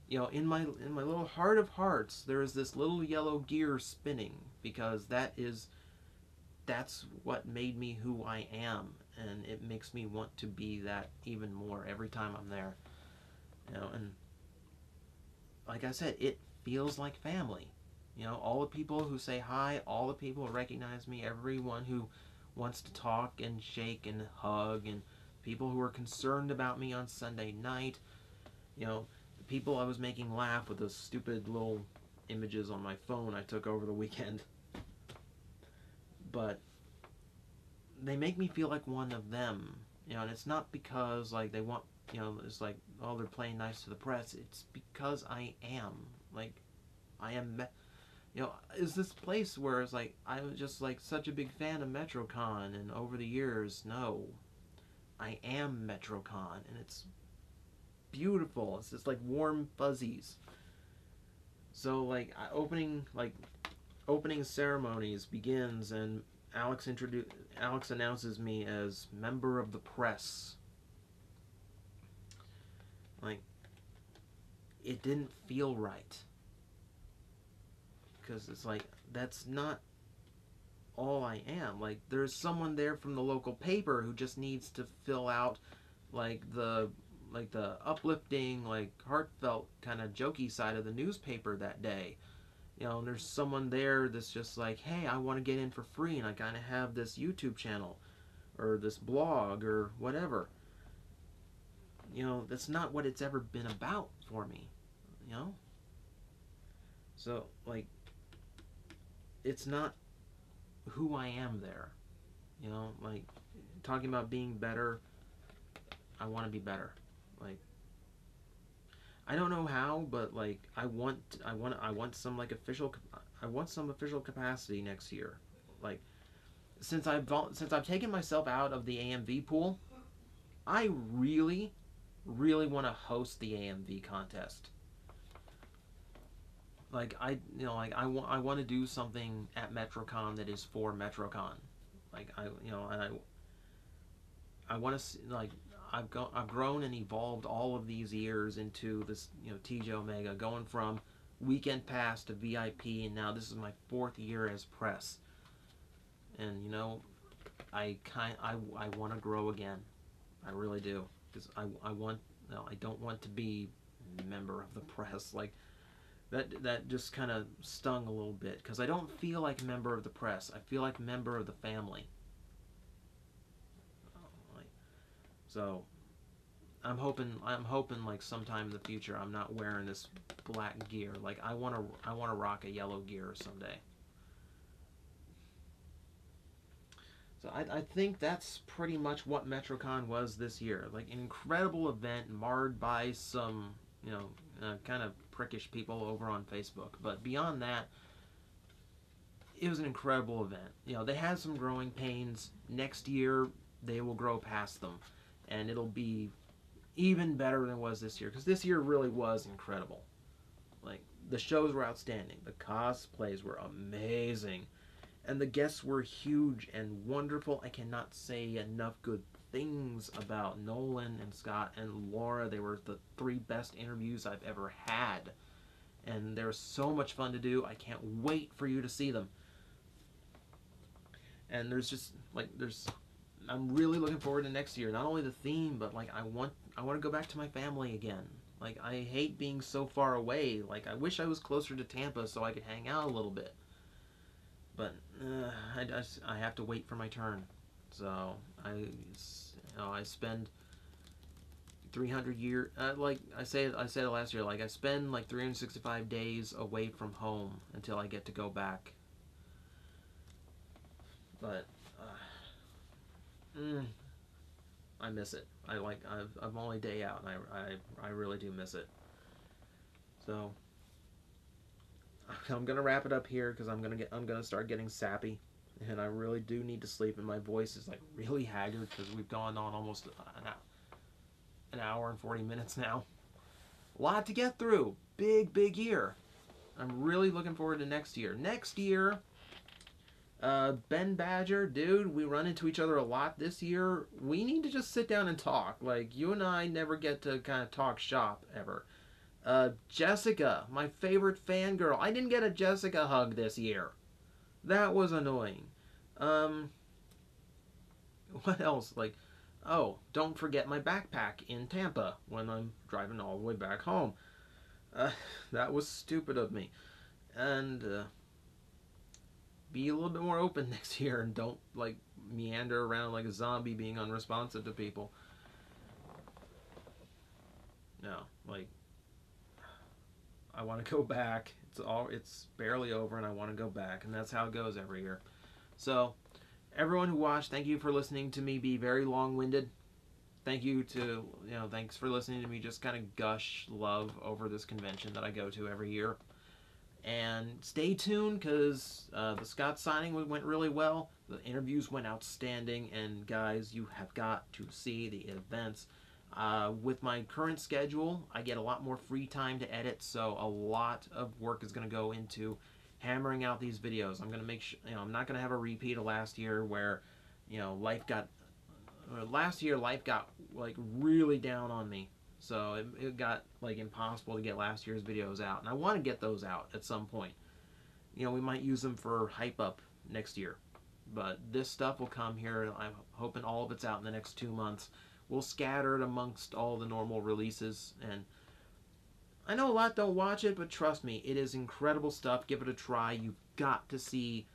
you know, in my little heart of hearts, there is this little yellow gear spinning, because that's what made me who I am, and it makes me want to be that even more every time I'm there. You know, and like I said, it feels like family. You know, all the people who say hi, all the people who recognize me, everyone who wants to talk and shake and hug, and people who are concerned about me on Sunday night. You know, the people I was making laugh with those stupid little images on my phone I took over the weekend. But they make me feel like one of them. You know, and it's not because, like, they want, you know, it's like, oh, they're playing nice to the press. It's because I am. Like, I am, you know, is this place where it's like, I was just, like, such a big fan of Metrocon, and over the years, no. I am Metrocon, and it's beautiful. It's just, like, warm fuzzies. So, like, opening ceremonies begins, and Alex announces me as member of the press. Like, it didn't feel right, because it's like, that's not all I am. Like, there's someone there from the local paper who just needs to fill out like the uplifting, like, heartfelt kind of jokey side of the newspaper that day. You know, and there's someone there that's just like, hey, I want to get in for free, and I kind of have this YouTube channel or this blog or whatever. You know, that's not what it's ever been about for me, you know? So, like, it's not who I am there, you know? Like, talking about being better, I want to be better. Like, I don't know how, but, like, I want some, like, some official capacity next year. Like, since I've taken myself out of the AMV pool, I really want to host the AMV contest. Like, I want to do something at Metrocon that is for Metrocon. Like, I want to, like, I've grown and evolved all of these years into this, you know, TJOmega, going from weekend pass to VIP, and now this is my 4th year as press. And, you know, I want to grow again. I really do, because I want, no, I don't want to be a member of the press. Like, that just kind of stung a little bit because I don't feel like a member of the press. I feel like a member of the family. So I'm hoping like sometime in the future I'm not wearing this black gear. Like I wanna rock a yellow gear someday. So I think that's pretty much what Metrocon was this year. Like an incredible event marred by some, kind of prickish people over on Facebook. But beyond that, it was an incredible event. They had some growing pains. Next year, they will grow past them. And it'll be even better than it was this year. Because this year really was incredible. Like, the shows were outstanding. The cosplays were amazing. And the guests were huge and wonderful. I cannot say enough good things about Nolan and Scott and Laura. They were the 3 best interviews I've ever had. And they're so much fun to do. I can't wait for you to see them. And I'm really looking forward to next year. Not only the theme, but like I want to go back to my family again. Like I hate being so far away. Like I wish I was closer to Tampa so I could hang out a little bit. But I have to wait for my turn. So I spend 300 years. Like I said it last year. Like I spend like 365 days away from home until I get to go back. But I miss it. I'm only a day out, and I really do miss it. So I'm gonna wrap it up here because I'm gonna start getting sappy, and I really do need to sleep. And my voice is like really haggard because we've gone on almost an hour and 40 minutes now. A lot to get through. Big year. I'm really looking forward to next year. Next year, Ben Badger, dude, we run into each other a lot this year. We need to just sit down and talk. Like, you and I never get to kind of talk shop ever. Jessica, my favorite fangirl. I didn't get a Jessica hug this year. That was annoying. What else? Like, oh, don't forget my backpack in Tampa when I'm driving all the way back home. That was stupid of me. And, be a little bit more open next year and don't, like, meander around like a zombie being unresponsive to people. No, like, I want to go back. It's barely over and I want to go back, and that's how it goes every year. So, everyone who watched, thank you for listening to me be very long-winded. Thanks for listening to me just kind of gush love over this convention that I go to every year. And stay tuned because the Scott signing went really well. The interviews went outstanding. And guys, you have got to see the events. With my current schedule, I get a lot more free time to edit. So a lot of work is going to go into hammering out these videos. I'm going to make sure, I'm not going to have a repeat of last year where, last year life got like really down on me. So it got like impossible to get last year's videos out. And I want to get those out at some point. We might use them for hype up next year. But this stuff will come here. I'm hoping all of it's out in the next 2 months. We'll scatter it amongst all the normal releases. And I know a lot don't watch it, but trust me, it is incredible stuff. Give it a try. You've got to see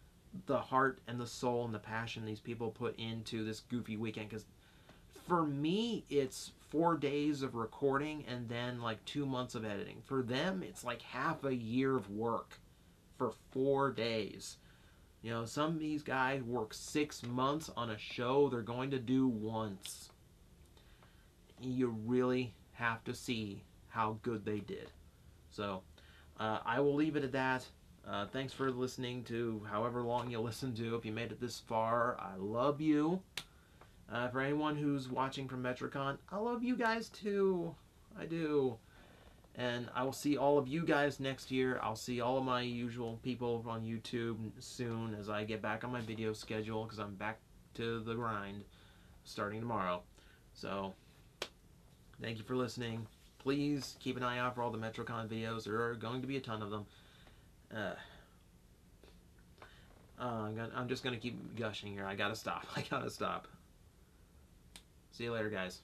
the heart and the soul and the passion these people put into this goofy weekend. Because for me, it's 4 days of recording and then like 2 months of editing. For them, it's like half a year of work for 4 days. Some of these guys work 6 months on a show they're going to do once. You really have to see how good they did. So, I will leave it at that. Thanks for listening to however long you listen to. If you made it this far, I love you. For anyone who's watching from Metrocon, I love you guys too. I do. And I will see all of you guys next year. I'll see all of my usual people on YouTube soon as I get back on my video schedule because I'm back to the grind starting tomorrow. So, thank you for listening. Please keep an eye out for all the Metrocon videos. There are going to be a ton of them. I'm just going to keep gushing here. I gotta stop. See you later, guys.